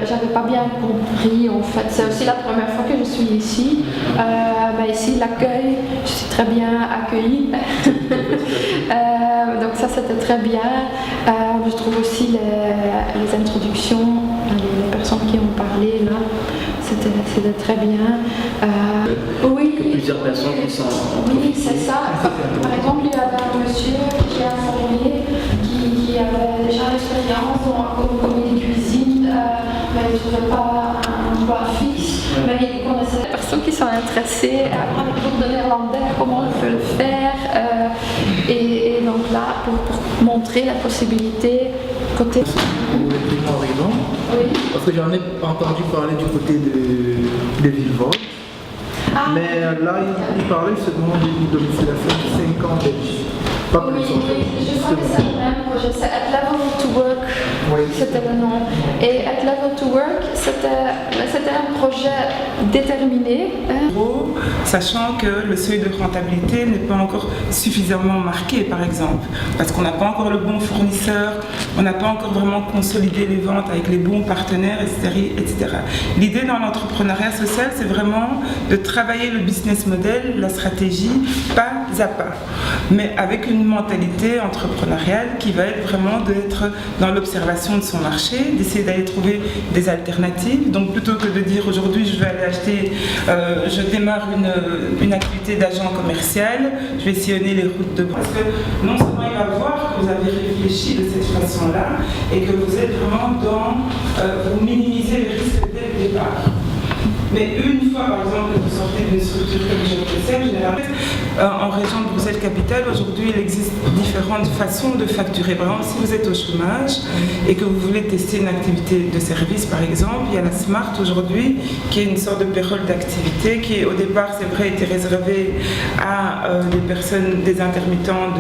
J'avais pas bien compris en fait. C'est aussi la première fois que je suis ici. Ici, l'accueil, je suis très bien accueillie. Donc ça, c'était très bien. Je trouve aussi les introductions, les personnes qui ont parlé là, c'était très bien. Oui. Plusieurs personnes qui sont. Oui, c'est ça. Par exemple, il y avait un monsieur qui a informé qui avait déjà l'expérience en commis de cuisine, mais il ne trouvait pas un emploi fixe. Mais il connaissait des personnes qui sont intéressées à apprendre les cours de néerlandais, comment on peut le faire. Et donc là, pour montrer la possibilité côté. Oui. Parce que j'en ai entendu parler du côté de Villevorde. Mais là, il parlait seulement d'une domiciliation de 5 ans en Belgique. Pas plus en fait. Je crois que c'est le même projet, c'est At Level to Work, c'était le nom. Et At Level to Work, c'était un projet déterminé. Sachant que le seuil de rentabilité n'est pas encore suffisamment marqué, par exemple, parce qu'on n'a pas encore le bon fournisseur, on n'a pas encore vraiment consolidé les ventes avec les bons partenaires, etc. L'idée dans l'entrepreneuriat social, c'est vraiment de travailler le business model, la stratégie, pas à pas, mais avec une mentalité entrepreneuriale qui va être vraiment d'être dans l'observation de son marché, d'essayer d'aller trouver des alternatives. Donc plutôt que de dire aujourd'hui je vais aller acheter, je démarre une activité d'agent commercial, je vais sillonner les routes de bras. Parce que non seulement il va voir que vous avez réfléchi de cette façon-là et que vous êtes vraiment dans, vous minimisez les risques dès le départ. Mais une fois, par exemple, que vous sortez d'une structure comme GPSF, généralement, en région de Bruxelles-Capitale, aujourd'hui, il existe différentes façons de facturer. Par exemple, si vous êtes au chômage et que vous voulez tester une activité de service, par exemple, il y a la Smart aujourd'hui, qui est une sorte de payroll d'activité qui, au départ, c'est vrai, était réservée à des personnes, des intermittents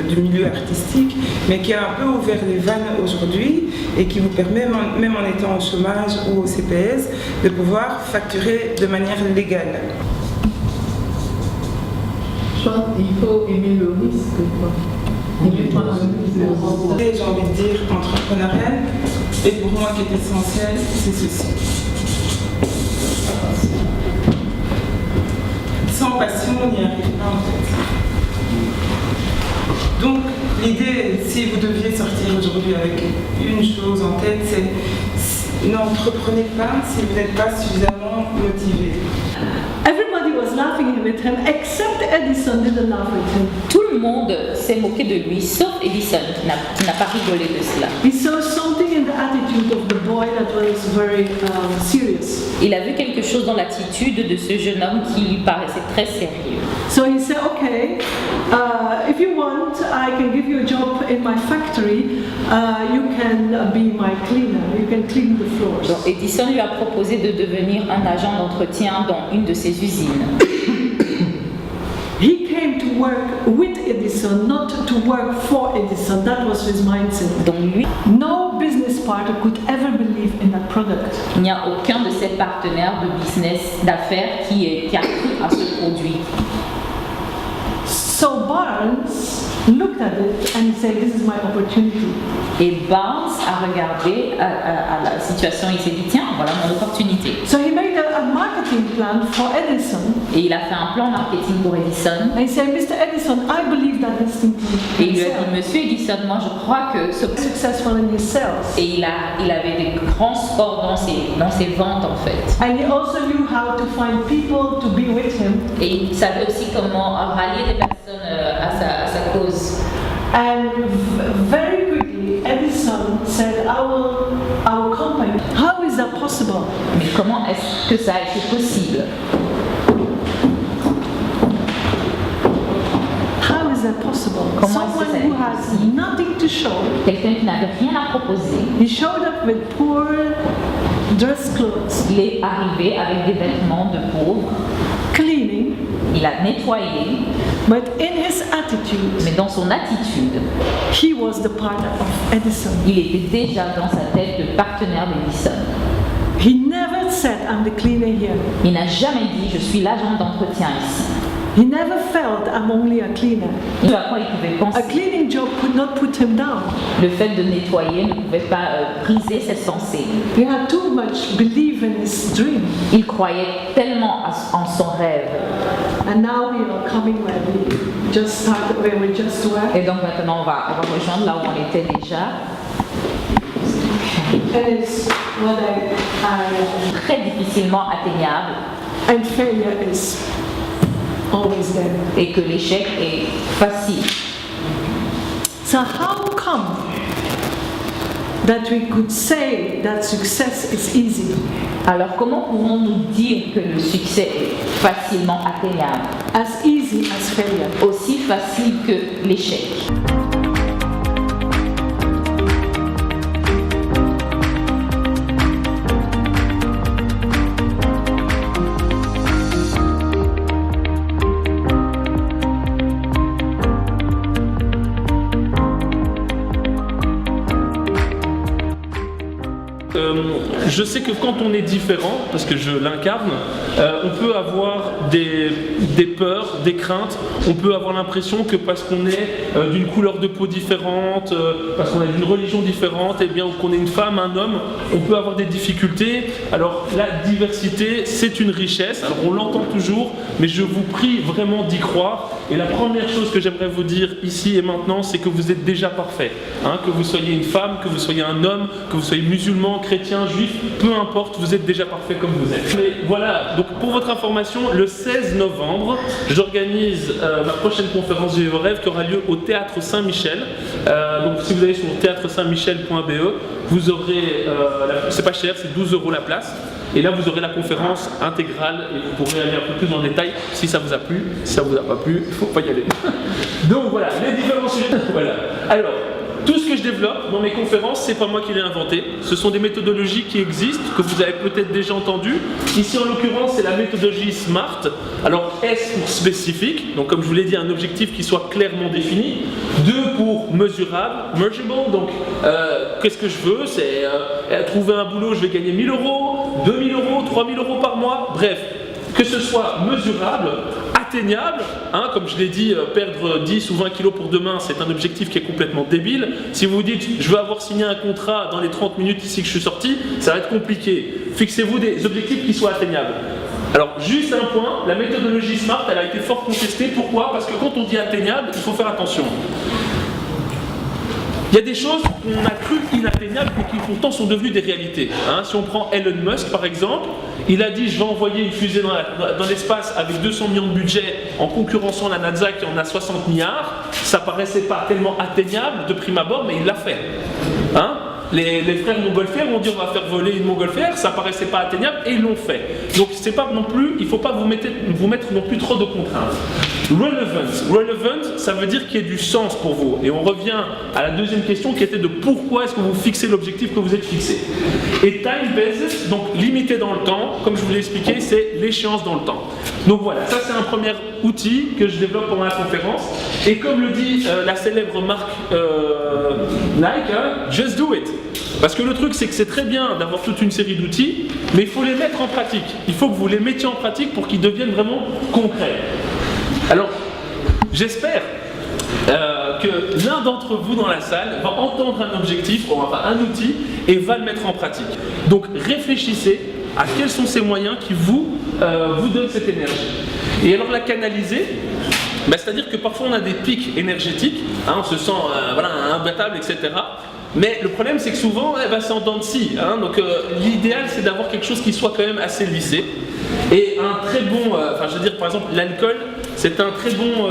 du milieu artistique, mais qui a un peu ouvert les vannes aujourd'hui et qui vous permet, même en étant au chômage ou au CPS, de pouvoir facturer de manière légale. Je pense qu'il faut aimer le risque. J'ai envie de dire entrepreneurial, et pour moi qui est essentiel, c'est ceci. Sans passion, on n'y arrive pas en fait. Donc l'idée, si vous deviez sortir aujourd'hui avec une chose en tête, c'est n'entreprenez pas si vous n'êtes pas suffisamment motivé. Everybody was laughing with him, except Edison didn't laugh with him. Tout le monde s'est moqué de lui, sauf Edison, qui n'a pas rigolé de cela. He saw something in the attitude of the boy that was very serious. Il a vu quelque chose dans l'attitude de ce jeune homme qui lui paraissait très sérieux. So he said, okay, if you want, I can give you a job in my factory. You can be my cleaner. You can clean the floors. Donc Edison lui a proposé de devenir un agent d'entretien dans une de ses usines. He came to work with Edison, not to work for Edison. That was his mindset. Donc lui, no business partner could ever believe in that product. Il n'y a aucun de ses partenaires de business, d'affaires qui a cru à ce produit. So Barnes looked at it and said, "This is my opportunity." Et Barnes a regardé à la situation et il s'est dit, tiens, voilà mon opportunité. So he made a marketing plan for Edison. Et il a fait un plan marketing pour Edison. And he said, Mr. Edison, I believe that this thing can Et il lui a dit, Monsieur Edison, moi je crois que ce successful in his sales. Et il avait des grands scores dans ses ventes en fait. And he also knew how to find people to be with him. Et il savait aussi comment rallier des personnes à sa cause. And very quickly, Edison said, our company, how is that possible? Mais comment est-ce que ça a été possible? How is that possible? Comment est-ce que ça a été Someone who has nothing to show. Quelqu'un qui n'avait rien à proposer. He showed up with poor dress clothes. Il est arrivé avec des vêtements de pauvre. Cleaning. Il a nettoyé. But in his attitude, mais dans son attitude, he was the partner of Edison. Il était déjà dans sa tête le partenaire d'Edison. He never said, I'm the cleaner here. Il n'a jamais dit, je suis l'agent d'entretien ici. He never felt I'm only a cleaner. Ce à quoi il pouvait penser. A cleaning job could not put him down. Le fait de nettoyer ne pouvait pas briser ses pensées. He had too much belief in his dream. Il croyait tellement en son rêve. And now we are coming where we just started, where we just were. Et donc maintenant on va rejoindre là où on était déjà. And it's what très difficilement atteignable. And failure is always there. Et que l'échec est facile. So how come that we could say that success is easy? Alors comment pouvons-nous dire que le succès est facilement atteignable? As easy as failure. Aussi facile que l'échec. Je sais que quand on est différent, parce que je l'incarne, on peut avoir des peurs, des craintes, on peut avoir l'impression que parce qu'on est d'une couleur de peau différente, parce qu'on est d'une religion différente, et bien, ou qu'on est une femme, un homme, on peut avoir des difficultés. Alors la diversité, c'est une richesse, alors on l'entend toujours, mais je vous prie vraiment d'y croire. Et la première chose que j'aimerais vous dire ici et maintenant, c'est que vous êtes déjà parfait. Que vous soyez une femme, que vous soyez un homme, que vous soyez musulman, chrétien, juif, peu importe, vous êtes déjà parfait comme vous êtes. Mais voilà, donc pour votre information, le 16 novembre, j'organise ma prochaine conférence Vivez vos rêves qui aura lieu au Théâtre Saint-Michel. Donc si vous allez sur théâtresaintmichel.be, vous aurez, c'est pas cher, c'est 12 € la place. Et là, vous aurez la conférence intégrale et vous pourrez aller un peu plus dans le détail si ça vous a plu. Si ça vous a pas plu, il ne faut pas y aller. Donc voilà, les différents sujets. Voilà. Alors, tout ce que je développe dans mes conférences, c'est pas moi qui l'ai inventé. Ce sont des méthodologies qui existent, que vous avez peut-être déjà entendues. Ici, en l'occurrence, c'est la méthodologie SMART. Alors, S pour spécifique, donc comme je vous l'ai dit, un objectif qui soit clairement défini. 2 pour mesurable, measurable, donc qu'est-ce que je veux? C'est trouver un boulot, je vais gagner 1000 €, 2000 €, 3000 € par mois, bref, que ce soit mesurable, atteignable, comme je l'ai dit, perdre 10 ou 20 kilos pour demain, c'est un objectif qui est complètement débile. Si vous vous dites, je veux avoir signé un contrat dans les 30 minutes ici que je suis sorti, ça va être compliqué. Fixez-vous des objectifs qui soient atteignables. Alors, juste un point, la méthodologie SMART, elle a été fort contestée. Pourquoi? Parce que quand on dit atteignable, il faut faire attention. Il y a des choses qu'on a cru inatteignables et qui pourtant sont devenues des réalités. Si on prend Elon Musk par exemple, il a dit je vais envoyer une fusée dans l'espace avec 200 millions de budget en concurrençant la NASA qui en a 60 milliards. Ça paraissait pas tellement atteignable de prime abord, mais il l'a fait. Les frères montgolfières ont dit on va faire voler une montgolfière, ça paraissait pas atteignable et ils l'ont fait. Donc c'est pas non plus, il faut pas vous mettre non plus trop de contraintes. Relevant, ça veut dire qu'il y ait du sens pour vous. Et on revient à la deuxième question qui était de pourquoi est-ce que vous fixez l'objectif que vous êtes fixé. Et time-based, donc limité dans le temps, comme je vous l'ai expliqué, c'est l'échéance dans le temps. Donc voilà, ça c'est un premier outil que je développe pendant la conférence. Et comme le dit la célèbre marque Nike, just do it. Parce que le truc c'est que c'est très bien d'avoir toute une série d'outils, mais il faut les mettre en pratique. Il faut que vous les mettiez en pratique pour qu'ils deviennent vraiment concrets. Alors, j'espère que l'un d'entre vous dans la salle va entendre un objectif, un outil, et va le mettre en pratique. Donc réfléchissez à quels sont ces moyens qui vous donnent cette énergie. Et alors la canaliser, c'est-à-dire que parfois on a des pics énergétiques, on se sent imbattable, etc. Mais le problème c'est que souvent c'est en dents de scie. Donc l'idéal c'est d'avoir quelque chose qui soit quand même assez lissé. Et un très bon, par exemple l'alcool, c'est un très bon,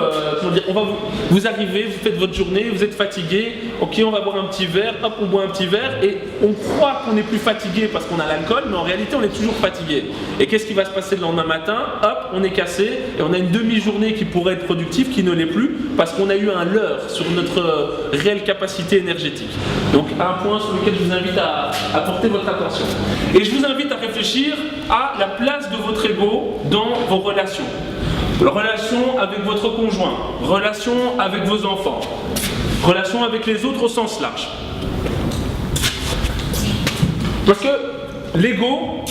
vous arrivez, vous faites votre journée, vous êtes fatigué, ok on va boire un petit verre, hop on boit un petit verre et on croit qu'on est plus fatigué parce qu'on a l'alcool, mais en réalité on est toujours fatigué. Et qu'est-ce qui va se passer le lendemain matin? Hop, on est cassé et on a une demi-journée qui pourrait être productive qui ne l'est plus parce qu'on a eu un leurre sur notre réelle capacité énergétique. Donc un point sur lequel je vous invite à porter votre attention. Et je vous invite à réfléchir à la place de votre ego dans vos relations. Relation avec votre conjoint, relation avec vos enfants, relation avec les autres au sens large. Parce que l'ego,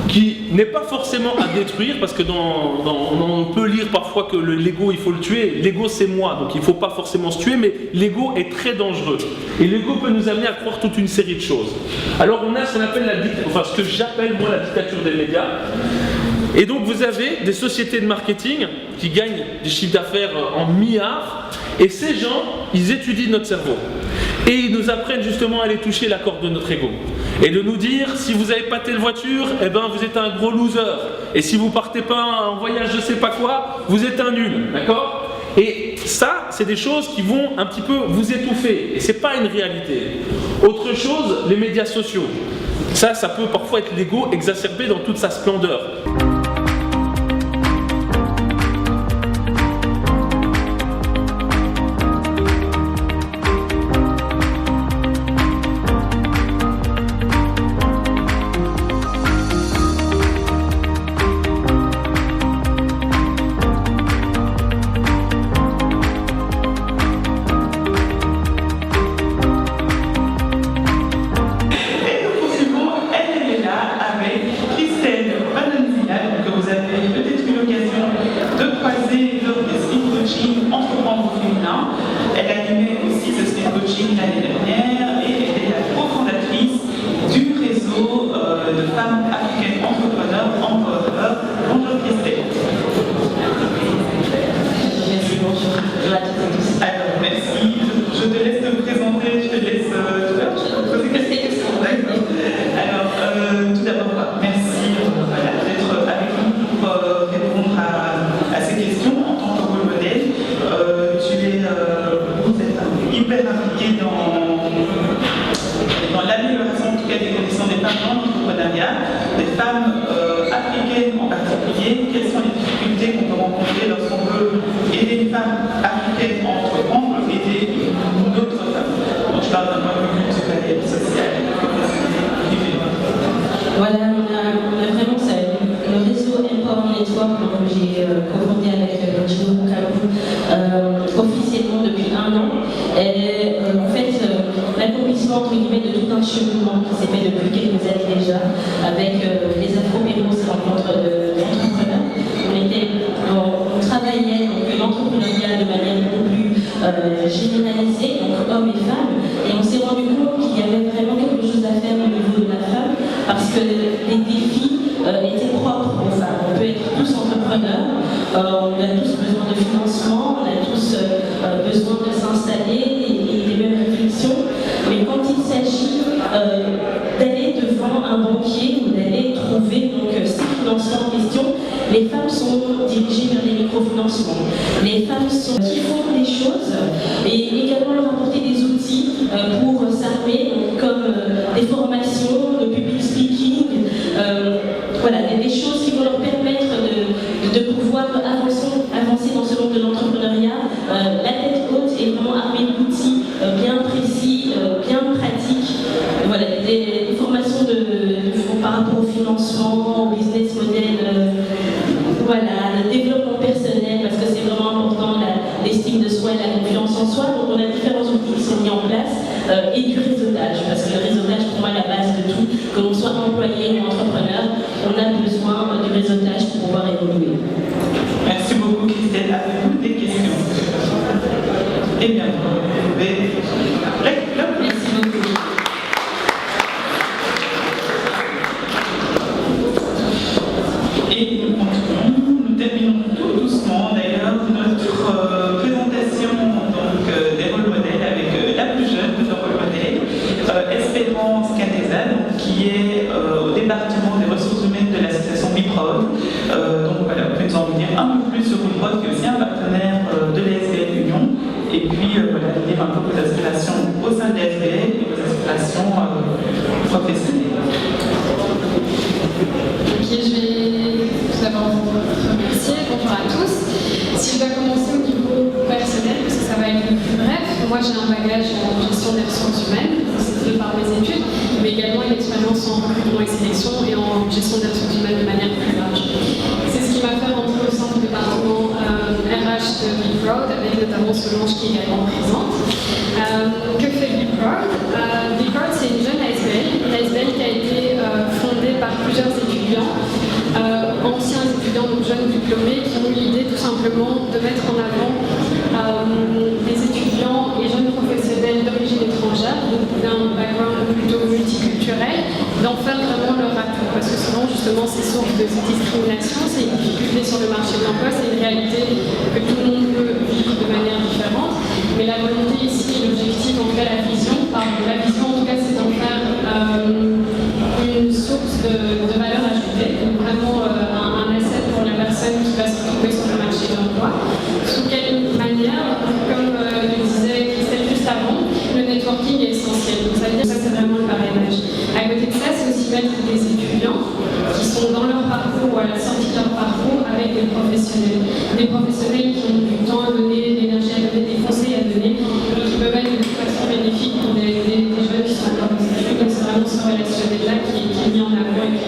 qui n'est pas forcément à détruire, parce que on peut lire parfois que l'ego il faut le tuer, l'ego c'est moi, donc il ne faut pas forcément se tuer, mais l'ego est très dangereux. Et l'ego peut nous amener à croire toute une série de choses. Alors on a ce qu'on appelle ce que j'appelle moi la dictature des médias. Et donc vous avez des sociétés de marketing qui gagnent des chiffres d'affaires en milliards, et ces gens, ils étudient notre cerveau. Et ils nous apprennent justement à aller toucher la corde de notre ego. Et de nous dire, si vous avez pas telle voiture, vous êtes un gros loser. Et si vous partez pas en voyage je sais pas quoi, vous êtes un nul, d'accord? Et ça, c'est des choses qui vont un petit peu vous étouffer. Et c'est pas une réalité. Autre chose, les médias sociaux. Ça peut parfois être l'ego exacerbé dans toute sa splendeur. D'aller devant un banquier ou d'aller trouver donc financement en question, les femmes sont dirigées vers les microfinancements. Les femmes sont qui font des choses et également leur apporter des outils pour s'armer, comme des formations, de public speaking, voilà, des choses qui vont leur permettre de pouvoir avancer dans ce monde de l'entrepreneuriat. La tête haute est vraiment armée d'outils bien précis, bien pratiques. Voilà, des formations par rapport au financement, au business model, voilà, le développement personnel, parce que c'est vraiment important, l'estime de soi et la confiance en soi. Donc on a différents outils qui sont mis en place et du réseautage, parce que le réseautage pour moi est la base de tout. Que l'on soit employé ou entrepreneur, on a besoin du réseautage pour pouvoir évoluer. Merci beaucoup Christelle. Avez-vous des questions? Eh bien, vous pouvez... Merci beaucoup. Et nous continuons, nous terminons tout doucement d'ailleurs notre présentation donc, des rôles modèles avec la plus jeune de nos rôles modèles, Espérance Canesa, qui est au département des ressources humaines de l'association BIPROD. Donc voilà, vous pouvez nous en dire un peu plus sur BIPROD, qui est aussi un partenaire de l'ASBL Union. Et puis voilà, dire un peu vos aspirations au sein de l'ASBL et vos aspirations professionnelles. Ok, je vais tout d'abord vous remercier. Bonjour à tous. Si je dois commencer au niveau personnel, parce que ça va être le plus bref, moi j'ai un bagage en gestion des ressources humaines, c'est de par mes études, mais également une expérience en recrutement et sélection et en gestion des ressources humaines de manière plus large. C'est ce qui m'a fait rentrer au sein du département RH de BIPROD, avec notamment Solange qui est également présente. Que fait BIPROD? BIPROD, c'est une jeune ASBL qui a été fondée par plusieurs étudiants, anciens étudiants, donc jeunes diplômés, qui ont eu l'idée tout simplement de mettre en avant des étudiants et jeunes professionnels d'origine étrangère, donc d'un background plutôt multiculturel, d'en faire vraiment leur atout. Parce que souvent, justement, c'est source de discrimination, c'est une difficulté sur le marché de l'emploi, c'est une réalité que tout le monde peut vivre de manière différente. Mais la volonté ici, l'objectif, en tout cas la vision, en tout cas, c'est d'en faire une source de valeur ajoutée, donc vraiment un asset pour la personne qui va se retrouver sur le marché de l'emploi. Sous quelle manière, comme le disait Christelle juste avant, le networking est essentiel. Donc ça veut dire que ça, c'est vraiment le parrainage. À côté de ça, c'est aussi mettre des étudiants qui sont dans leur parcours ou à la sortie de leur parcours avec des professionnels. Des professionnels qui ont du temps à donner, de l'énergie à donner, des conseils à donner, et qui peuvent être de toute façon bénéfiques pour des jeunes qui sont encore aux études. Donc c'est vraiment ce relationnel-là qui est mis en avant et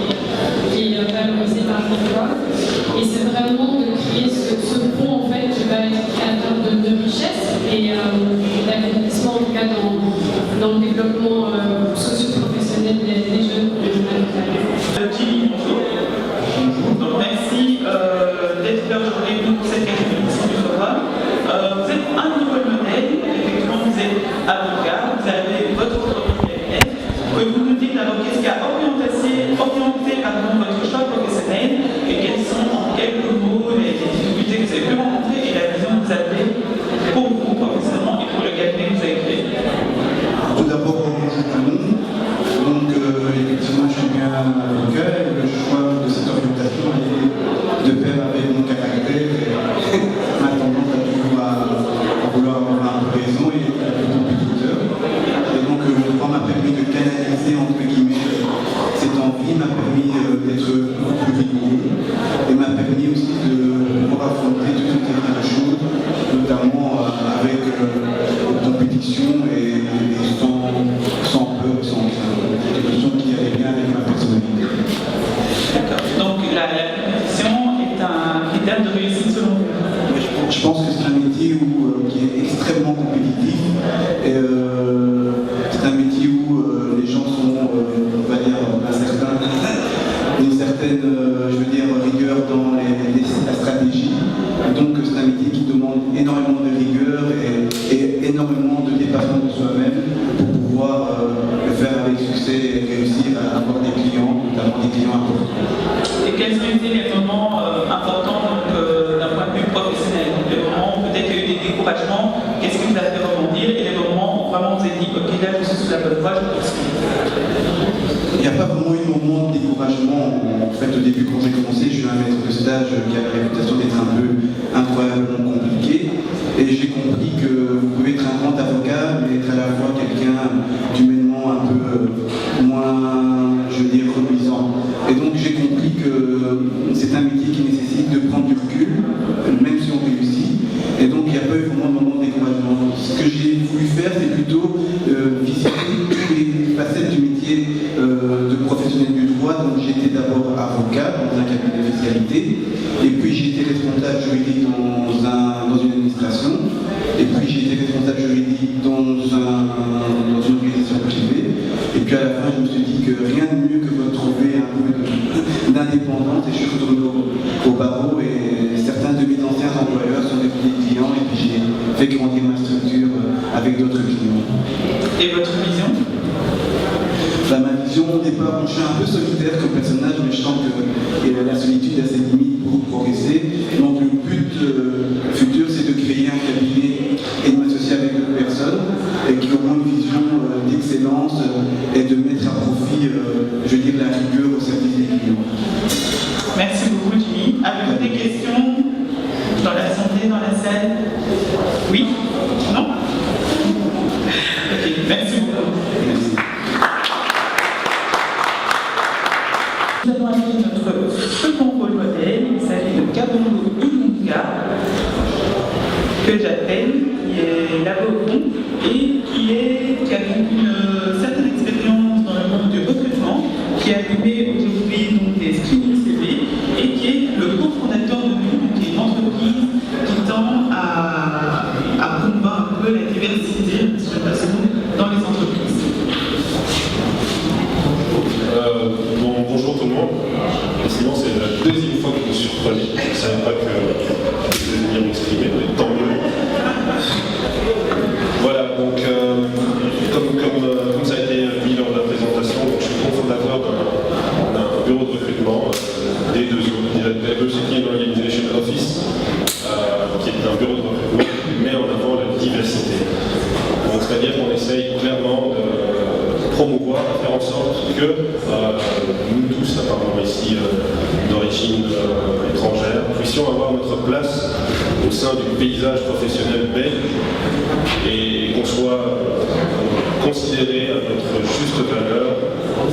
qui est valorisé par l'emploi. Et c'est vraiment de créer ce pont en fait qui va être créateur de richesse et d'accomplissement en tout cas dans le développement socio-professionnel des jeunes de Gilles, bonjour. Donc, merci d'être là aujourd'hui pour cette quatrième édition du forum. Vous êtes un nouveau modèle, effectivement vous êtes avocat, vous avez votre propre cabinet. Pouvez-vous nous dire d'abord qu'est-ce qui a orienté votre choix professionnel et quelles sont en quelques mots les difficultés que vous avez pu rencontrer et la vision que vous avez pour vous professionnellement et pour le cabinet que vous avez créé? Tout d'abord, bonjour tout le monde. Donc, effectivement, je suis bien avocat et le choix de cette orientation est de pair avec mon caractère et ma tendance à toujours à vouloir avoir un peu raison et être plutôt compétiteur. Et donc, je crois m'a permis de canaliser, entre guillemets, cette envie, m'a permis d'être beaucoup plus rigoureux et m'a permis aussi de pouvoir affronter toute une série de choses, notamment avec compétition et sans peur, sans crainte. C'est quelque chose qui allait bien avec ma personnalité. D'accord. Donc la compétition est un critère de réussite selon vous? Je pense que c'est un métier qui est extrêmement compétitif. Et, c'est un métier où les gens sont, on va dire, une certaine rigueur dans la stratégie. Donc c'est un métier qui demande énormément de rigueur et énormément de dépassement de soi-même pour pouvoir le faire avec succès et réussir à avoir des clients, notamment des clients importants. Et quels ont été les moments importants d'un point de vue professionnel? Les moments où peut-être il y a eu des découragements, qu'est-ce qui vous a fait rebondir? Et les moments où vraiment vous avez dit, ok, là je suis sur la bonne voie, je poursuis. Il n'y a pas vraiment eu de moment de découragement fait, au début, quand j'ai commencé, j'ai eu un maître de stage qui a la réputation d'être un peu incroyablement compliqué. Et j'ai compris que vous pouvez être un grand avocat, mais être à la fois quelqu'un d'humainement un peu moins, je veux dire, reluisant. Et donc j'ai compris que c'est un métier qui nécessite de prendre du recul, même si on réussit. Et donc il n'y a pas eu vraiment de moment de découragement. Ce que j'ai voulu faire, c'est plutôt visiter toutes les facettes du métier de professionnel du droit. Donc j'étais d'abord avocat dans un cabinet de fiscalité, et puis j'ai été responsable juridique dans une administration, et puis j'ai été responsable juridique dans une organisation privée. Et puis à la fin, je me suis dit que rien de mieux que de retrouver un peu d'indépendance, et je suis retourné au barreau, et certains de mes anciens employeurs sont devenus clients, et puis j'ai fait grandir ma structure avec d'autres clients. Et votre vision? Ma vision, au départ, je suis un peu solitaire comme personnage, mais je sens que la solitude a ses limites pour progresser. Donc le but futur, c'est de créer un cabinet et de m'associer avec d'autres personnes et qui auront une vision d'excellence et de mettre à profit, je veux dire, la rigueur au service des clients. Merci beaucoup, Jimmy. Avez-vous des questions dans l'Assemblée, dans la salle? Oui? Non? Ok, merci beaucoup. Merci. Nous allons aller notre second rôle modèle. Il s'agit de Kabongo Ilunga, que j'appelle, qui est laboron et qui a une certaine expérience dans le monde du recrutement, qui a animé aujourd'hui donc, des screening CV et qui est le cofondateur de nous, qui est une entreprise qui tend à combattre un peu la diversité dans les entreprises. Bonjour tout le monde. Sinon, c'est la deuxième fois que je me suis reprenais. Je ne savais pas que je devais venir m'exprimer, mais tant mieux. Voilà, donc comme ça a été mis lors de la présentation, donc, je suis cofondateur d'un bureau de recrutement, Diversity and Organization Office, qui est un bureau de recrutement qui met en avant la diversité. Donc, c'est-à-dire qu'on essaye clairement de promouvoir, de faire en sorte que nous tous, apparemment ici d'origine étrangère, puissions avoir notre place au sein du paysage professionnel belge et qu'on soit considéré à notre juste valeur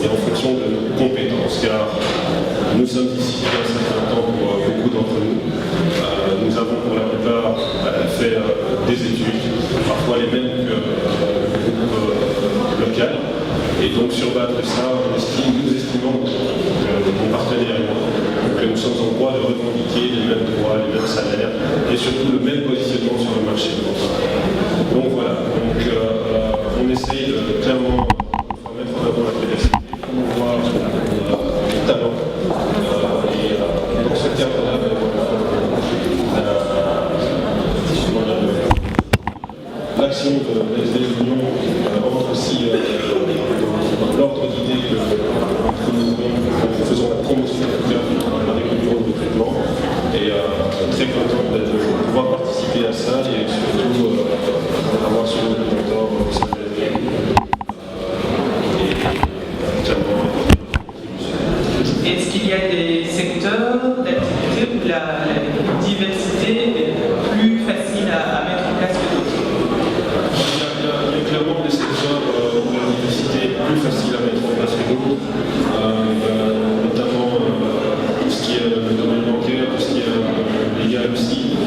et en fonction de nos compétences, car nous sommes ici depuis un certain temps pour beaucoup d'entre nous. Nous avons pour la plupart fait des études, parfois les mêmes que le groupe local. Et donc sur base de ça, nous estimons que mon partenaire et moi, que nous sommes en droit de revendiquer les mêmes droits, les mêmes salaires et surtout le même positionnement sur le marché de l'emploi. Donc voilà, on essaye de clairement mettre en avant la diversité, promouvoir le talent. Et dans ce cadre-là, l'action de l'Union entre aussi l'ordre d'idées que nous faisons la promotion de l'agriculture de recrutement et très content de pouvoir participer à ça et surtout avoir sur le mentor Est-ce qu'il y a des secteurs d'activité où la diversité est plus facile à mettre en place que d'autres? Il y a clairement des secteurs où la diversité est plus facile à mettre en place que d'autres, notamment tout ce qui est le domaine bancaire, tout ce qui est légal aussi,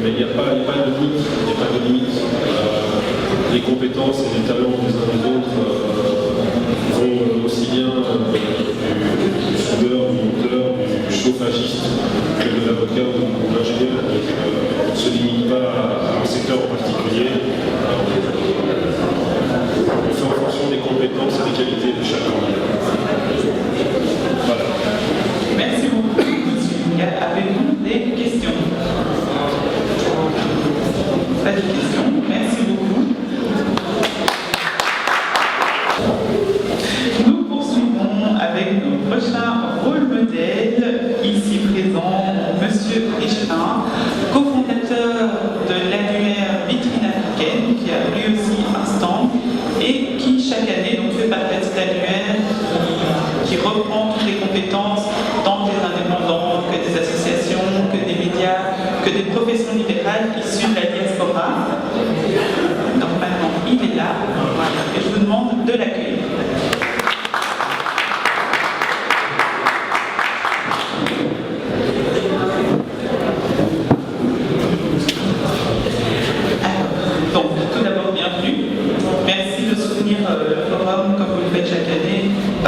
mais il n'y a pas de limite, les compétences et les talents des uns des autres vont aussi bien du soudeur, du monteur, du chauffagiste que de l'avocat ou de l'ingénieur. Donc on ne se limite pas à un secteur en particulier. On fait en fonction des compétences et des qualités de chaque candidat. Voilà. Merci beaucoup. Avez-vous des questions? Pas de questions. Merci beaucoup. Nous poursuivons avec nos prochains rôles modèles. Ici présent, Monsieur Richard, cofondateur de l'annuaire Vitrine Africaine, qui a lui aussi un stand et qui chaque année donc, fait partie de cet annuaire qui reprend toutes les compétences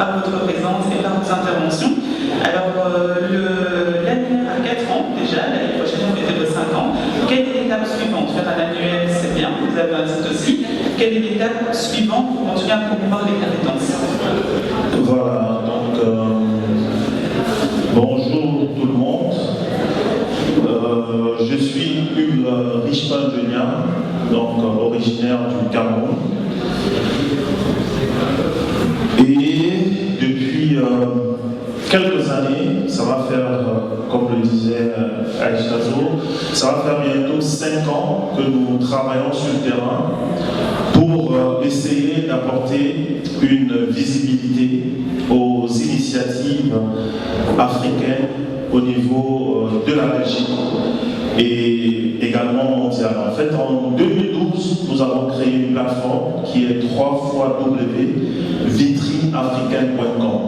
par votre présence et par vos interventions. Alors, l'annuaire a 4 ans déjà, l'année prochaine on était de 5 ans. Quelle est l'étape suivante? Faire un annuaire, c'est bien, vous avez un site aussi. Quelle est l'étape suivante pour continuer à promouvoir les compétences? Voilà, donc bonjour tout le monde. Je suis Hugues Richepin-Dunia, donc originaire du Cameroun. Et depuis quelques années, ça va faire, comme le disait Aïcha Zo, ça va faire bientôt 5 ans que nous travaillons sur le terrain pour essayer d'apporter une visibilité aux initiatives africaines au niveau de la Belgique et également mondiale. En fait, en 2012, nous avons créé une plateforme qui est www.vitrineafricaine.com.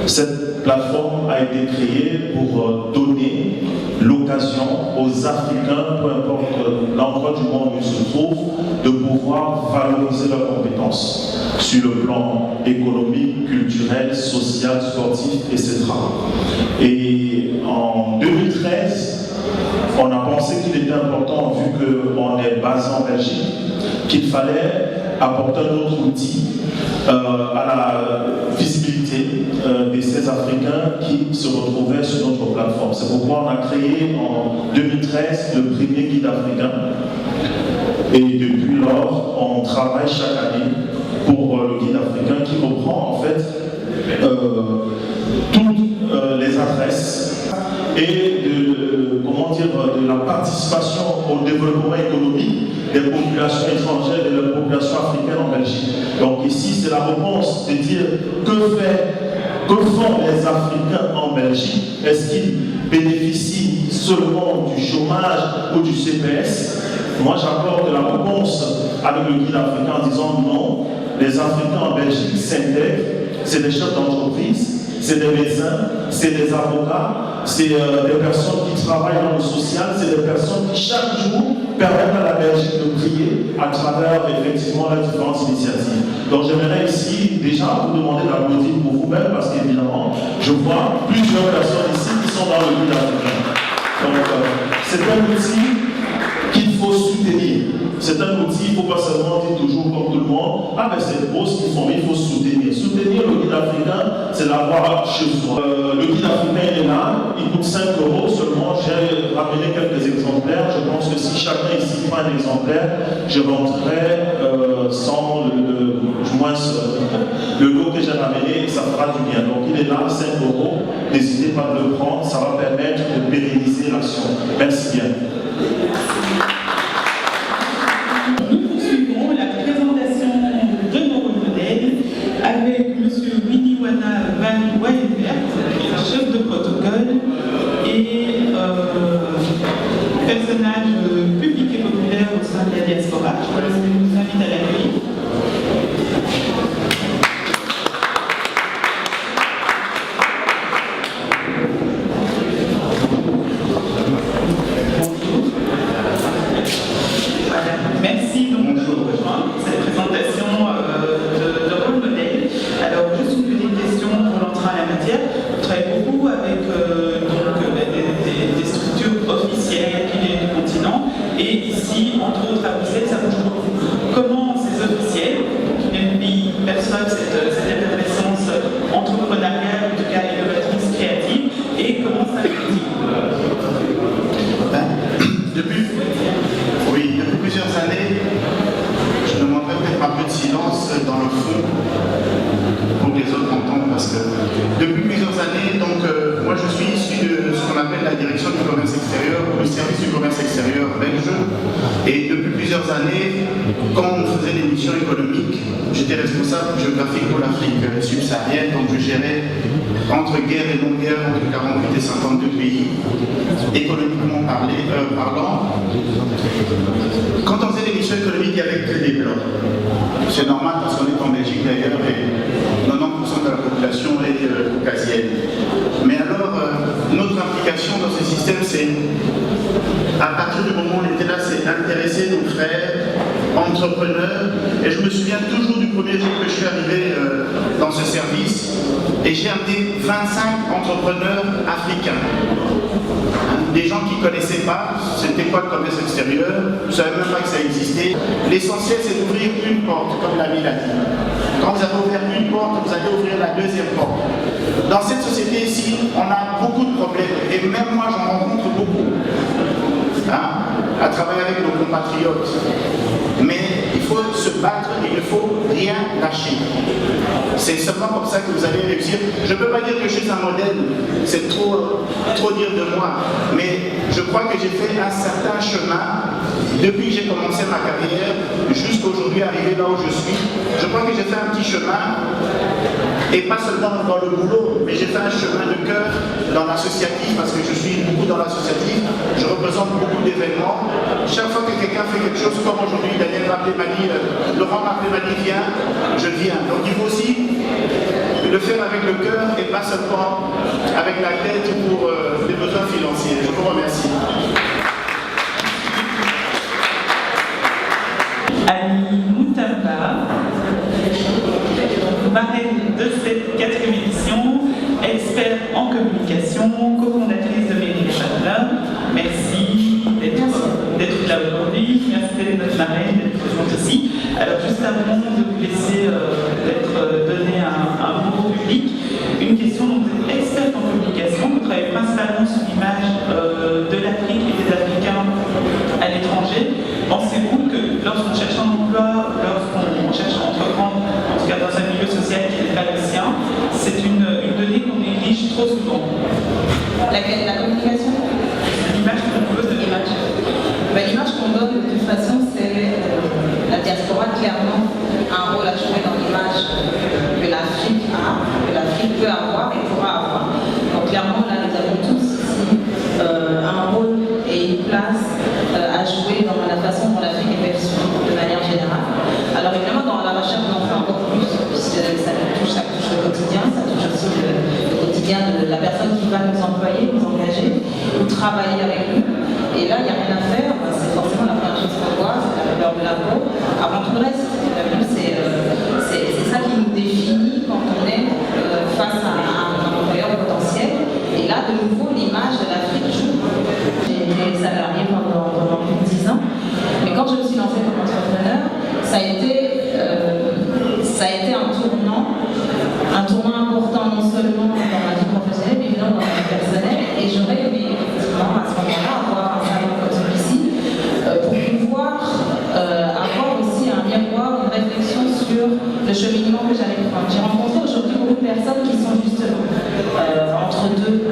Cette plateforme a été créée pour donner l'occasion aux Africains, peu importe l'endroit du monde où ils se trouvent, de pouvoir valoriser leurs compétences sur le plan économique, culturel, social, sportif, etc. Et en 2013, on a pensé qu'il était important, vu qu'on est basé en Belgique, qu'il fallait apporter un autre outil à la visibilité de ces Africains qui se retrouvaient sur notre plateforme. C'est pourquoi on a créé en 2013 le premier guide africain. Et depuis lors, on travaille chaque année pour le guide africain qui reprend en fait toutes les adresses et de la participation au développement économique des populations étrangères et des populations africaines en Belgique. Donc ici, c'est la réponse de dire que font les Africains en Belgique? Est-ce qu'ils bénéficient seulement du chômage ou du CPS? Moi, j'apporte la réponse avec le guide africain en disant non, les Africains en Belgique s'intègrent, c'est des chefs d'entreprise, c'est des médecins, c'est des avocats, c'est des personnes qui travaillent dans le social, c'est des personnes qui chaque jour permettent à la Belgique de briller à travers effectivement les différentes initiatives. Donc j'aimerais ici déjà vous demander d'applaudir pour vous-même parce qu'évidemment, je vois plusieurs personnes ici qui sont dans le guide africain. Donc c'est un outil qu'il faut soutenir. C'est un outil, il ne faut pas seulement dire toujours comme tout le monde, ah ben c'est beau ce qu'ils font, mais il faut soutenir. Soutenir le guide africain, c'est l'avoir chez soi. Le guide africain est là, il coûte 5 € seulement. J'ai ramené quelques exemplaires. Je pense que si chacun ici prend un exemplaire, je rentrerai sans le lot que j'ai ramené, ça fera du bien. Donc il est là, 5 €. N'hésitez pas à le prendre, ça va permettre de pérenniser l'action. Merci bien. Nous poursuivons la présentation de nos rôles modèles avec M. Winiwana Van Weyenberg, qui est un chef de protocole et personnage public et populaire au sein de la diaspora. Je vous invite à l'accueillir. Merci donc de nous rejoindre pour cette présentation de rôle modèle. Alors, juste une petite question pour l'entrée à la matière. On travaille beaucoup avec des structures officielles qui viennent du continent et ici, entre autres à Bruxelles, ça bouge beaucoup. Comment ces officiels qui viennent du pays perçoivent cette effervescence entrepreneuriale, en tout cas innovatrice, créative, et comment ça aboutit? Depuis plusieurs années, je demanderais peut-être un peu de silence dans le fond pour que les autres entendent parce que depuis plusieurs années, donc moi je suis issu de ce qu'on appelle la direction du commerce extérieur ou le service du commerce extérieur belge et depuis plusieurs années, quand on faisait des missions économiques, j'étais responsable géographique pour l'Afrique subsaharienne, donc je gérais entre guerre et non-guerre, entre 48 et 52 pays, économiquement parlant. Quand on faisait des missions économiques, il n'y avait que des blancs. C'est normal parce qu'on est en Belgique d'ailleurs et 90% de la population est caucasienne. Mais alors, notre implication dans ce système, c'est, à partir du moment où on était là, c'est intéresser nos frères, entrepreneurs. Et je me souviens toujours du premier jour que je suis arrivé dans ce service et j'ai amené 25 entrepreneurs africains. Des gens qui ne connaissaient pas c'était quoi le commerce extérieur, je ne savais même pas que ça existait. L'essentiel c'est d'ouvrir une porte, comme l'ami l'a dit. Quand vous avez ouvert une porte, vous allez ouvrir la deuxième porte. Dans cette société ici, on a beaucoup de problèmes et même moi j'en rencontre beaucoup. À travailler avec nos compatriotes. Mais il faut se battre et il ne faut rien lâcher. C'est seulement comme ça que vous allez réussir. Je ne peux pas dire que je suis un modèle, c'est trop dire de moi, mais je crois que j'ai fait un certain chemin depuis que j'ai commencé ma carrière jusqu'à aujourd'hui arriver là où je suis. Je crois que j'ai fait un petit chemin, et pas seulement dans le boulot, mais j'ai fait un chemin de cœur dans l'associatif, parce que je suis beaucoup dans l'associatif, je représente beaucoup d'événements. Chaque fois que quelqu'un fait quelque chose, comme aujourd'hui, Daniel m'a appelé, m'a dit, Laurent m'a appelé, m'a dit, viens, je viens. Donc il faut aussi le faire avec le cœur et pas seulement avec la tête pour des besoins financiers. Je vous remercie. Ali Moutamba, marraine de cette 4e édition, expert en communication, cofondatrice de Mairie Châtelain. Merci d'être là aujourd'hui. Merci d'être notre marraine, d'être présente aussi. Alors juste avant de vous laisser donner un mot au public, une question. Donc vous êtes expert en communication, vous travaillez principalement sur l'image de l'Afrique et des Africains à l'étranger. Pensez-vous que lorsqu'on cherche un emploi, lorsqu'on cherche à entreprendre, en tout cas dans un milieu social qui n'est pas le sien, c'est une donnée qu'on néglige trop souvent? La communication? L'image qu'on veut de l'image. L'image qu'on donne de toute façon, c'est la diaspora clairement a un rôle à jouer dans l'image que l'Afrique a, que l'Afrique peut avoir et pourra avoir. Donc clairement là nous avons tous ici un rôle et une place à jouer dans la façon dont l'Afrique est perçue de manière générale. Alors évidemment dans la recherche on en fait encore plus, puisque ça touche le quotidien, ça touche aussi le quotidien de la personne qui va nous employer, nous engager, ou travailler avec nous. Et là il n'y a rien à faire, c'est forcément la première chose qu'on voit, c'est la couleur de la peau. Avant tout le reste, c'est ça qui nous définit quand on est face à un employeur potentiel. Et là, de nouveau, l'image de l'Afrique joue. J'ai été salarié pendant plus de 10 ans. Mais quand je me suis lancée comme entrepreneur, ça a été un tournant important non seulement dans ma vie professionnelle, mais évidemment dans ma vie personnelle. Et j'aurais aimé effectivement à ce moment-là avoir un salon comme celui-ci pour pouvoir avoir aussi un miroir, une réflexion sur le cheminement que j'allais prendre. J'ai rencontré aujourd'hui beaucoup de personnes qui sont justement entre deux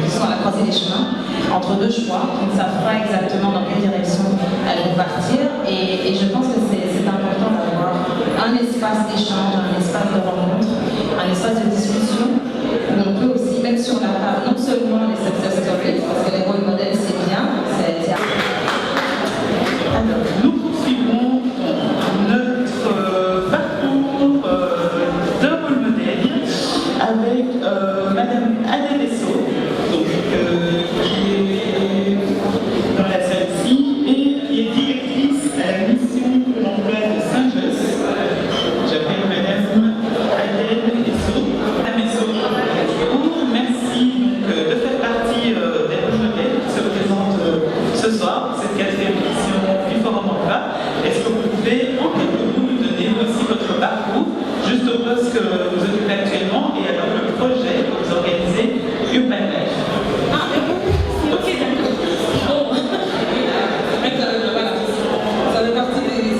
qui sont à la croisée des chemins, entre deux choix, qui ne savent pas exactement dans quelle direction elles vont partir. Et je pense que c'est important d'avoir un espace d'échange, un espace de rencontre, un espace de discussion où on peut aussi mettre sur la table non seulement les success stories, parce que les rôles modèles c'est bien, nous poursuivons notre parcours de rôle modèle avec Madame Adèle Esso, qui est dans la salle ici et qui est directrice à la mission de l'emploi de Saint-Just. J'appelle Madame Adèle Esso. Madame Esso, bonjour, merci de faire partie des rôles modèles qui se présentent ce soir, cette 4e édition du Forum Emploi. Est-ce que vous pouvez en quelques mots nous donner aussi votre parcours, juste au poste que vous occupez actuellement et alors le projet que vous organisez Urban Life? Ok, d'accord. Bon, voilà. Ça fait partie des.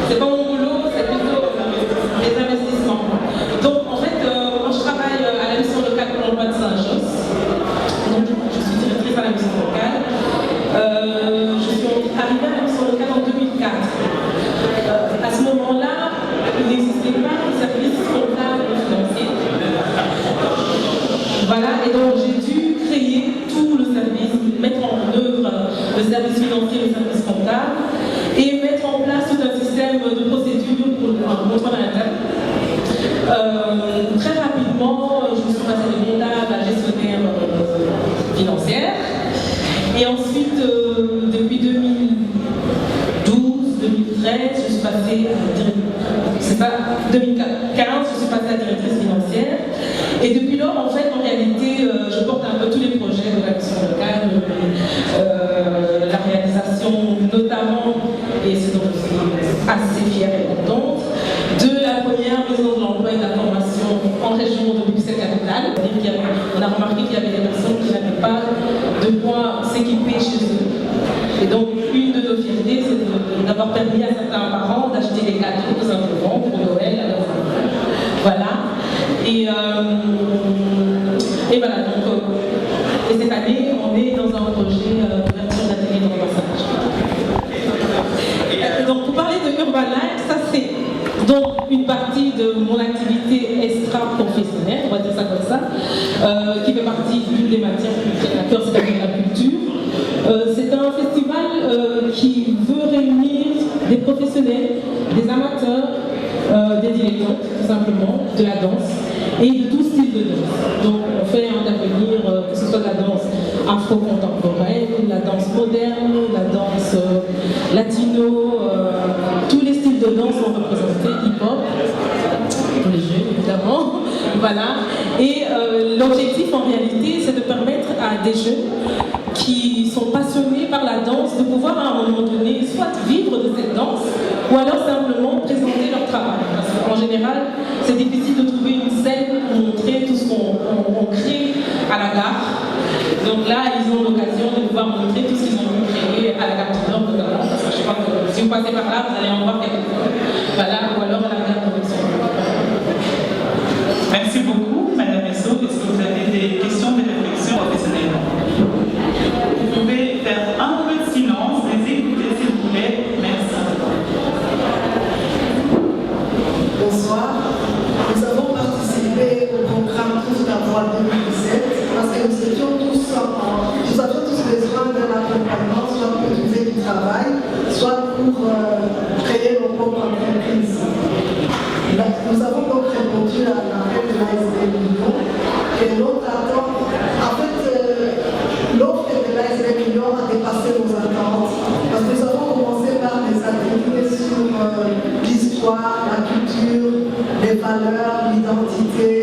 C'est pas mon boulot, c'est plutôt les investissements. Donc, en fait, moi je travaille à la mission locale pour l'emploi de Saint-Just. Donc, je suis directrice à la mission locale. Je suis arrivée à la mission locale en 2004. À ce moment-là, il n'existait pas de service comptable et financier. Voilà, et donc j'ai dû créer tout le service, mettre en œuvre le service financier, le service comptable, et mettre en place tout un système de procédures pour le contrôle interne. Très rapidement, je me suis passée de comptable à gestionnaire financière. Et ensuite, depuis 2012, 2013, je suis passée à c'est pas 2004. Et depuis lors, en fait, en réalité, je porte un peu tous les projets de l'action locale, la réalisation notamment, et c'est donc assez fière et contente, de la première maison de l'emploi et de la formation en région de Bruxelles-Capitale. On a remarqué qu'il y avait des personnes qui n'avaient pas de quoi s'équiper chez eux. Et donc, une de nos fiertés, c'est d'avoir permis à certains parents d'acheter des cadeaux, tout simplement, pour Noël à leurs enfants. Voilà. Et voilà, donc, et cette année, on est dans un projet d'ouverture d'atelier de repassage. Donc, pour parler de Urban Life, ça c'est donc une partie de mon activité extra-professionnelle, on va dire ça comme ça, qui fait partie d'une des matières qui est à cœur, c'est la culture. C'est un festival qui veut réunir des professionnels, des amateurs, des dilettantes, tout simplement, de la danse et de tout style de danse. Donc on fait intervenir que ce soit la danse afro-contemporaine, la danse moderne, la danse latino, tous les styles de danse sont représentés, hip-hop, pour les jeunes évidemment, voilà. Et l'objectif en réalité c'est de permettre à des jeunes qui sont passionnés par la danse de pouvoir à un moment donné soit vivre de cette danse ou alors simplement présenter leur travail. Parce qu'en général, c'est difficile de trouver une scène pour montrer tout ce qu'on crée à la gare. Donc là, ils ont l'occasion de pouvoir montrer tout ce qu'ils ont créé à la gare du Nord notamment. Parce que je crois que si vous passez par là, vous allez en voir quelque chose. Voilà, ou alors à la gare de Luxembourg. Merci beaucoup, Madame Esso. Est-ce que vous avez des questions, des réflexions professionnelles? Vous pouvez faire un peu de silence, les écouter s'il vous plaît. Merci. Bonsoir. Nous avons participé au programme Tous la Voix 2017 parce que nous avions tous besoin d'un accompagnement, soit pour trouver du travail, soit pour créer nos propres entreprises. Nous avons donc répondu à l'appel de l'ASB Million et l'autre attend. En fait, l'offre de l'ASB Million a dépassé nos attentes parce que nous avons commencé par des ateliers sur l'histoire, la culture, les valeurs, l'identité,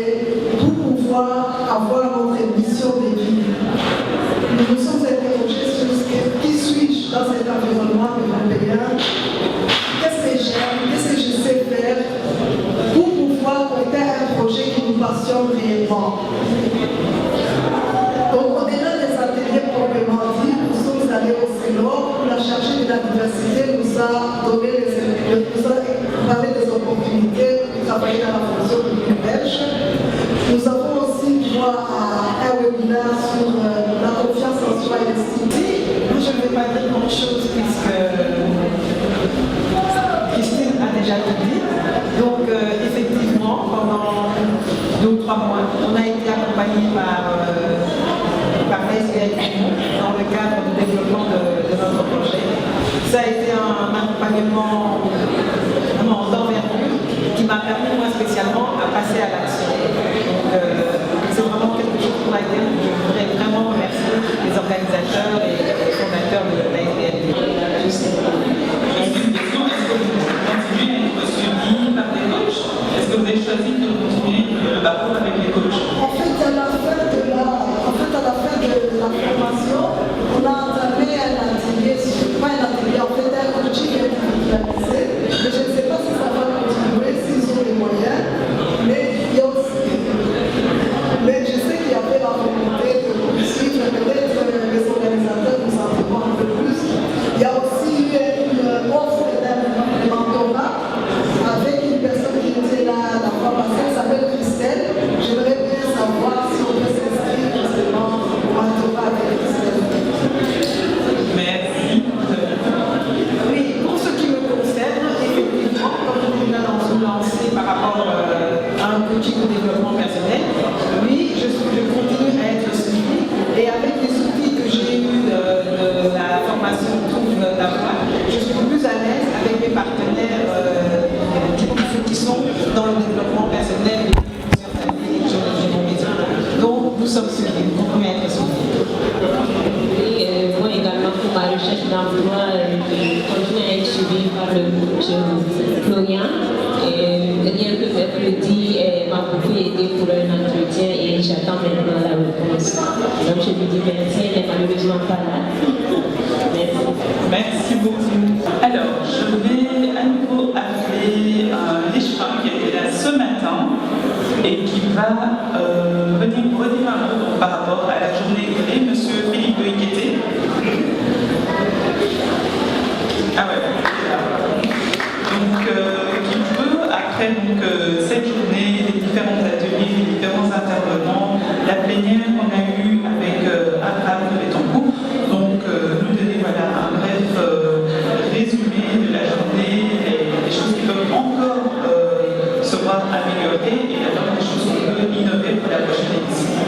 pour pouvoir avoir notre mission de vie. Nous nous sommes interrogés sur qui suis-je dans cet environnement européen, qu'est-ce que j'aime, qu'est-ce que je sais faire pour pouvoir monter un projet qui nous passionne réellement. Donc au-delà des ateliers proprement dit, nous sommes allés au Sénat où la chargée de la diversité nous a parlé des opportunités pour travailler dans la fonction publique belge. Nous avons aussi droit à un webinaire sur la confiance en soi et l'estime. Moi, je ne vais pas dire grand-chose puisque Christine a déjà tout dit. Donc, effectivement, pendant 2 ou 3 mois, on a été accompagné par l'ASBL dans le cadre du développement de notre projet. Ça a été un accompagnement vraiment d'envergure qui m'a permis, moi spécialement, à passer à l'action. Donc, c'est vraiment quelque chose pour laquelle je voudrais vraiment remercier les organisateurs et les fondateurs de l'ASBL. Est-ce que vous continuez à être suivi par des coachs? Est-ce que vous avez choisi de continuer le parcours avec les coachs? En fait, à la fin de la formation, on a entamé un atelier, pas un atelier, en fait un coaching individualisé. Mais je ne sais pas si ça va continuer, s'ils ont les moyens. Mais il y a aussi, je sais qu'il y avait la volonté de suivre, peut-être les organisateurs nous en diront un peu plus. Il y a aussi une offre d'un mentorat avec une personne qui était là la fois passée, elle s'appelle Christelle. J'aimerais bien savoir si on peut s'inscrire justement au mentorat avec Christelle. Merci. Oui, pour ce qui me concerne, effectivement, comme on est là dans ce lancé par rapport à un coaching au développement personnel, oui, je continue à être suivie et avec les outils que j'ai eus de la formation Trouve ta voix, je suis plus à l'aise avec mes partenaires qui sont dans le développement personnel depuis plusieurs années et que j'ai mon métier. Donc, nous sommes suivis, nous continuons à être suivis. Et moi également, pour ma recherche d'emploi, je continue à être suivie par le coach Florian. Et rien que mercredi m'a beaucoup aidé pour un entretien j'attends maintenant la réponse. Donc je lui dis merci, elle n'est malheureusement pas là. Merci. Merci beaucoup. Alors, je vais à nouveau appeler l'échevin qui était là ce matin et qui va venir redire un mot par rapport à la journée écoulée. Monsieur Philippe Boïkété. Ah ouais. Donc, qui peut, après cette journée, les différents ateliers, les différents intervenants, la plénière qu'on a eue avec Abraham de Bétancourt, donc nous donner un bref résumé de la journée, les choses qui peuvent encore se voir améliorées et alors les choses qu'on peut innover pour la prochaine édition.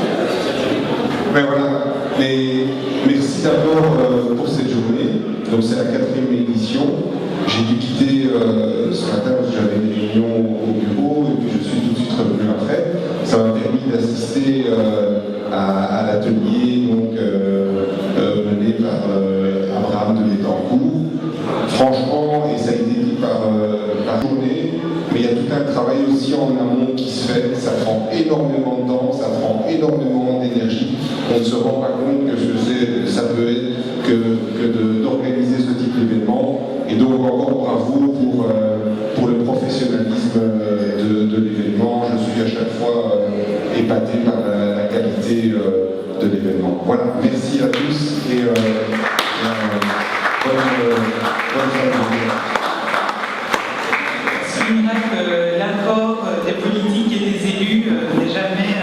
Ben voilà, merci d'abord pour cette journée. Donc c'est la 4e édition. J'ai dû quitter ce matin parce que j'avais une réunion au bureau et puis je suis tout de suite revenu après. Ça m'a permis d'assister à l'atelier mené par Abraham de Bétancourt. Franchement, et ça a été dit par journée, mais il y a tout un travail aussi en amont qui se fait. Ça prend énormément de temps, ça prend énormément d'énergie. On ne se rend pas compte que ça peut être que d'organiser ce type d'événement. Et donc encore bravo pour le professionnalisme de l'événement. Je suis à chaque fois épaté par la qualité de l'événement. Voilà, merci à tous et bonne journée. Je soulignerai que l'apport des politiques et des élus n'est jamais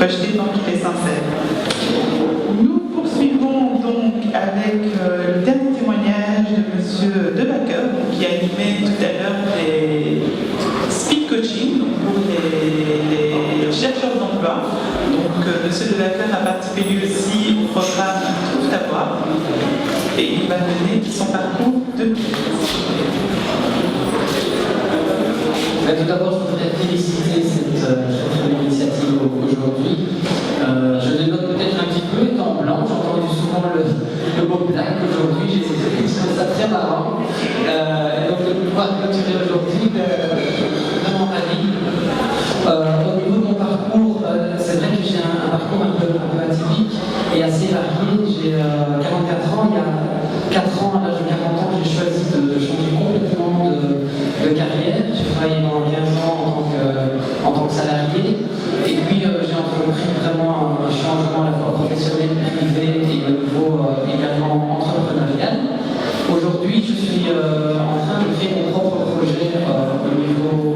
rejeté tant qu'il est sincère. Nous poursuivons donc avec le dernier témoignage de M. Debacker, qui a animé tout à l'heure des speed coaching pour les chercheurs d'emploi. Donc M. Debacker a participé lui aussi au programme Trouve ta voie et il va donner son parcours de vie. Tout d'abord, je voudrais féliciter cette initiative aujourd'hui. Je dénote peut-être un petit peu, étant blanc, j'ai entendu souvent le mot black aujourd'hui, j'ai trouvé ça très marrant. Donc de pouvoir clôturer aujourd'hui, vraiment ravi. Au niveau de mon parcours, c'est vrai que j'ai un parcours un peu atypique et assez varié. J'ai 44 ans, il y a 4 ans, à l'âge de 40 ans, j'ai choisi de changer complètement de carrière. J'ai travaillé pendant 15 ans en tant que salarié. Et puis j'ai entrepris vraiment un changement à la fois professionnel, privé et au niveau également entrepreneurial. Aujourd'hui, je suis en train de créer mon propre projet au niveau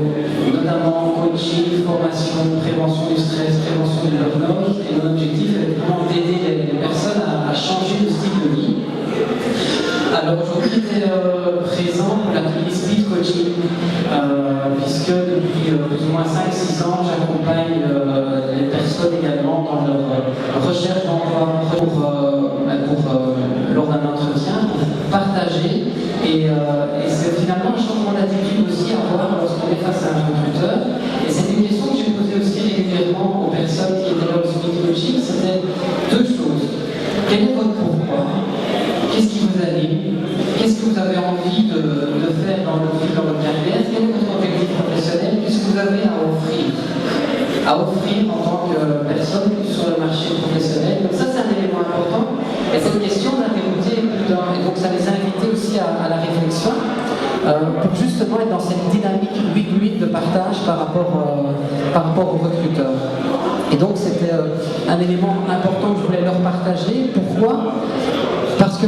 notamment coaching, formation, prévention du stress, prévention du burn-out. Et mon objectif est vraiment d'aider les personnes à changer de style de vie. Alors aujourd'hui, j'étais présent pour l'atelier Speed Coaching, puisque depuis plus ou moins 5-6 ans, j'accompagne les personnes également dans leur recherche d'emploi lors d'un entretien, pour partager. Et c'est finalement un changement d'attitude aussi à avoir lorsqu'on est face à un recruteur. Et c'est une question que j'ai posée aussi régulièrement aux personnes qui étaient dans le Speed Coaching, c'était 2 choses. Quel est votre pourquoi ? Qu'est-ce qui vous anime? Qu'est-ce que vous avez envie de faire dans votre carrière? Quel est votre objectif professionnel? Qu'est-ce que vous avez à offrir en tant que personne sur le marché professionnel? Donc ça, c'est un élément important. Et cette question m'a dérouté plus d'un. Et donc ça les a invités aussi à la réflexion pour justement être dans cette dynamique 8-8 de partage par rapport aux recruteurs. Et donc c'était un élément important que je voulais leur partager. Pourquoi ? Parce que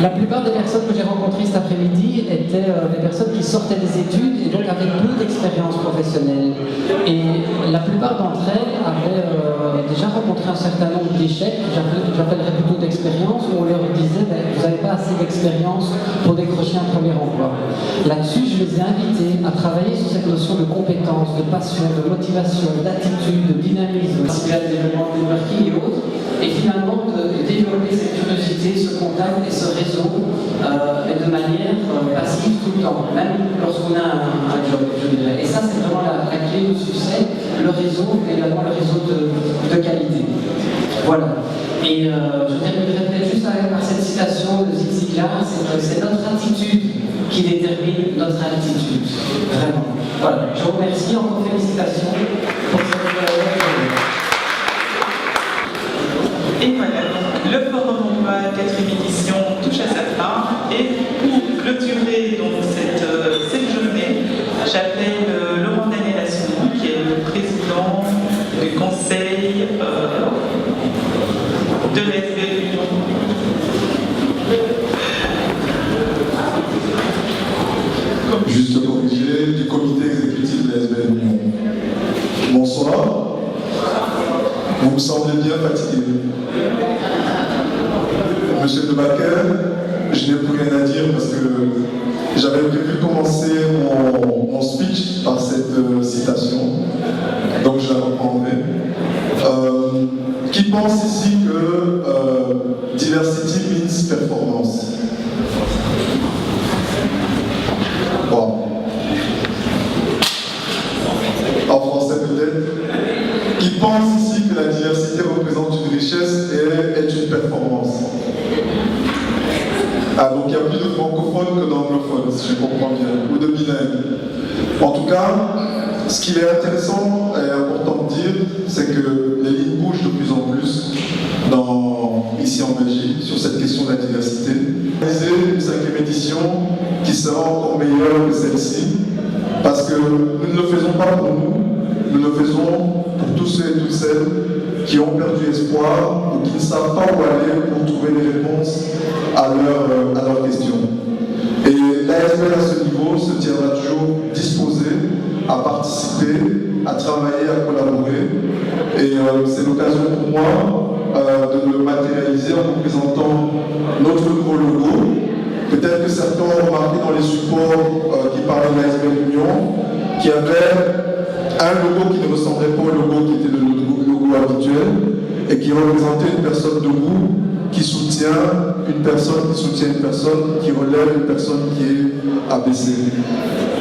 la plupart des personnes que j'ai rencontrées cet après-midi étaient des personnes qui sortaient des études et donc avaient peu d'expérience professionnelle. Et la plupart d'entre elles avaient déjà rencontré un certain nombre d'échecs, j'appellerais plutôt d'expérience, où on leur disait vous n'avez pas assez d'expérience pour décrocher un premier emploi. Là-dessus, je les ai invités à travailler sur cette notion de compétence, de passion, de motivation, d'attitude, de dynamisme, de développement de networking et autres, et finalement de développer cette curiosité, ce contact et ce réseau, mais de manière passive tout le temps, même lorsqu'on a un job, je dirais. Et ça, c'est vraiment la clé du succès, le réseau, et également le réseau de qualité. Voilà. Et je terminerai peut-être juste par cette citation de Zig Ziglar, c'est notre attitude qui détermine notre altitude. Vraiment. Voilà. Je vous remercie, encore félicitations pour cette Bonsoir. Vous me semblez bien fatigué. Monsieur De Backer, je n'ai plus rien à dire parce que j'avais prévu commencer mon speech par cette citation, donc je la reprendrai. Qui pense ici que diversity means performance? Bon. En français peut-être. Qui pense ici que la diversité représente une richesse et est une performance? Ah, donc il y a plus de francophones que d'anglophones, si je comprends bien, ou de bilingues. En tout cas, ce qui est intéressant et important de dire, c'est que les lignes bougent de plus en plus ici en Belgique sur cette question de la diversité. Une 5e édition qui sera encore meilleure que celle-ci, parce que nous ne le faisons pas pour nous le faisons pour tous ceux et toutes celles qui ont perdu espoir ou qui ne savent pas où aller pour trouver des réponses à leurs questions. Et l'ASBL à ce niveau se tiendra toujours disposé à participer, à travailler, à collaborer. Et c'est l'occasion pour moi de le matérialiser en vous présentant notre nouveau logo. Peut-être que certains ont remarqué dans les supports qui parlaient de l'ASBL Union qu'il y avait un logo qui ne ressemblait pas au logo qui était le logo habituel et qui représentait une personne debout qui soutient une personne, qui relève une personne qui est abaissée.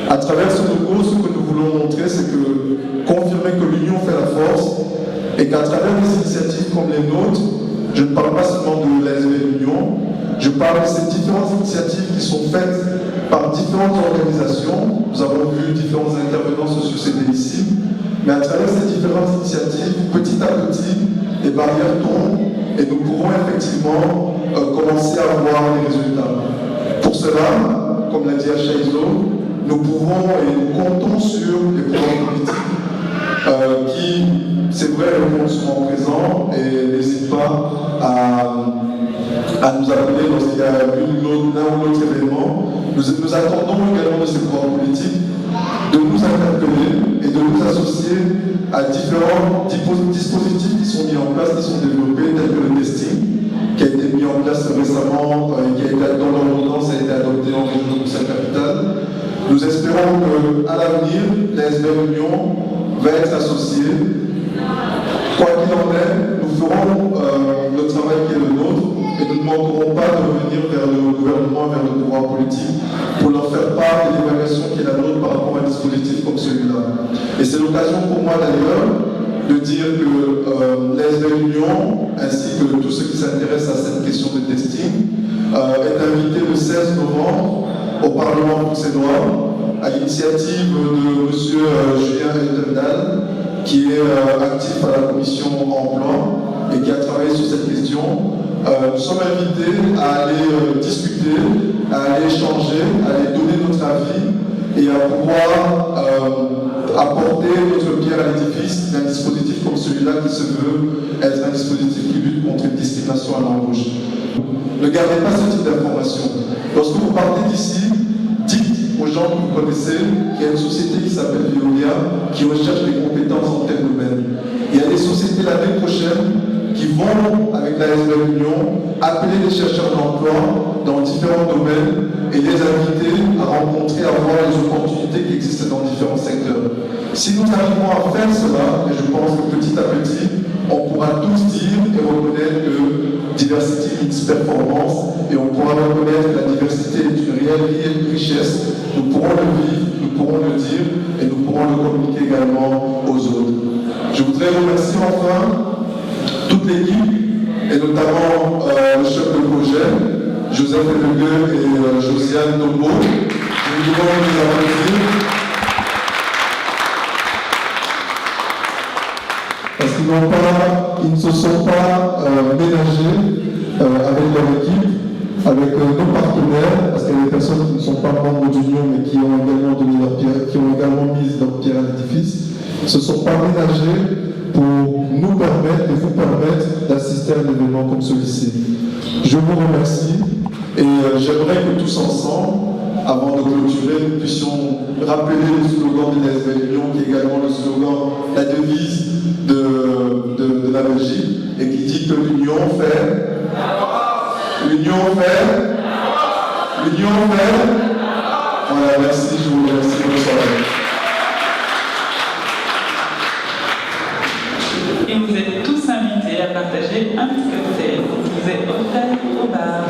À travers ce logo, ce que nous voulons montrer, c'est que confirmer que l'union fait la force et qu'à travers des initiatives comme les nôtres, je ne parle pas seulement de l'ASBL Union, je parle de ces différentes initiatives qui sont faites par différentes organisations. Nous avons vu différents intervenants se succéder ici, mais à travers ces différentes initiatives, petit à petit, les barrières tombent et nous pourrons effectivement commencer à voir les résultats. Pour cela, comme l'a dit Achaïzo, nous pouvons et nous comptons sur les pouvoirs politiques qui, c'est vrai, répondent souvent présents et n'hésitent pas à nous appeler lorsqu'il y a l'un ou l'autre événement. Nous attendons également de ces pouvoirs politiques de nous interpeller et de nous associer à différents dispositifs qui sont mis en place, qui sont développés, tels que le testing, qui a été mis en place récemment, qui a été dans l'ordonnance, a été adopté en région de Bruxelles-Capitale. Nous espérons qu'à l'avenir, l'ASBL Union va être associée. Quoi qu'il en est, nous ferons le travail qui est le nôtre et nous ne manquerons pas de revenir vers le gouvernement, vers le pouvoir politique pour leur faire part de l'évaluation qui est la nôtre par rapport à un dispositif comme celui-là. Et c'est l'occasion pour moi d'ailleurs de dire que l'ASBL Union, ainsi que tous ceux qui s'intéressent à cette question de testing, est invité le 16 novembre au Parlement bruxellois à l'initiative de M. Julien Eltendal, qui est actif à la commission emploi et qui a travaillé sur cette question. Nous sommes invités à aller discuter, à aller échanger, à aller donner notre avis et à pouvoir apporter notre pierre à l'édifice d'un dispositif comme celui-là qui se veut être un dispositif qui lutte contre une discrimination à l'embauche. Ne gardez pas ce type d'information. Lorsque vous partez d'ici, dites aux gens que vous connaissez qu'il y a une société qui s'appelle Veolia qui recherche des compétences en tel domaine. Il y a des sociétés l'année prochaine qui vont, avec la ASBL Union, appeler les chercheurs d'emploi dans différents domaines et les inviter à rencontrer, à voir les opportunités qui existent dans différents secteurs. Si nous arrivons à faire cela, et je pense que petit à petit, on pourra tous dire et reconnaître que diversité means performance, et on pourra reconnaître que la diversité est une réelle richesse. Nous pourrons le vivre, nous pourrons le dire, et nous pourrons le communiquer également aux autres. Je voudrais remercier enfin toute l'équipe, et notamment le chef de projet, Joseph Legueux et Josiane Nombo. Je vous demande de les applaudir. Parce qu'ils ne se sont pas ménagés avec leur équipe, avec nos partenaires, parce qu'il y a des personnes qui ne sont pas membres de l'Union, mais qui ont également donné leur pierre, qui ont également mis leur pierre à l'édifice, ne se sont pas ménagés pour nous permettre et vous permettre d'assister à un événement comme celui-ci. Je vous remercie et j'aimerais que tous ensemble, avant de clôturer, nous puissions rappeler le slogan de l'ASBL Union, qui est également le slogan, la devise de la Belgique, et qui dit que l'union fait. Voilà, merci, je vous remercie. Bonne soirée. Et vous êtes tous invités à partager un petit cocktail qui vous est offert au bar.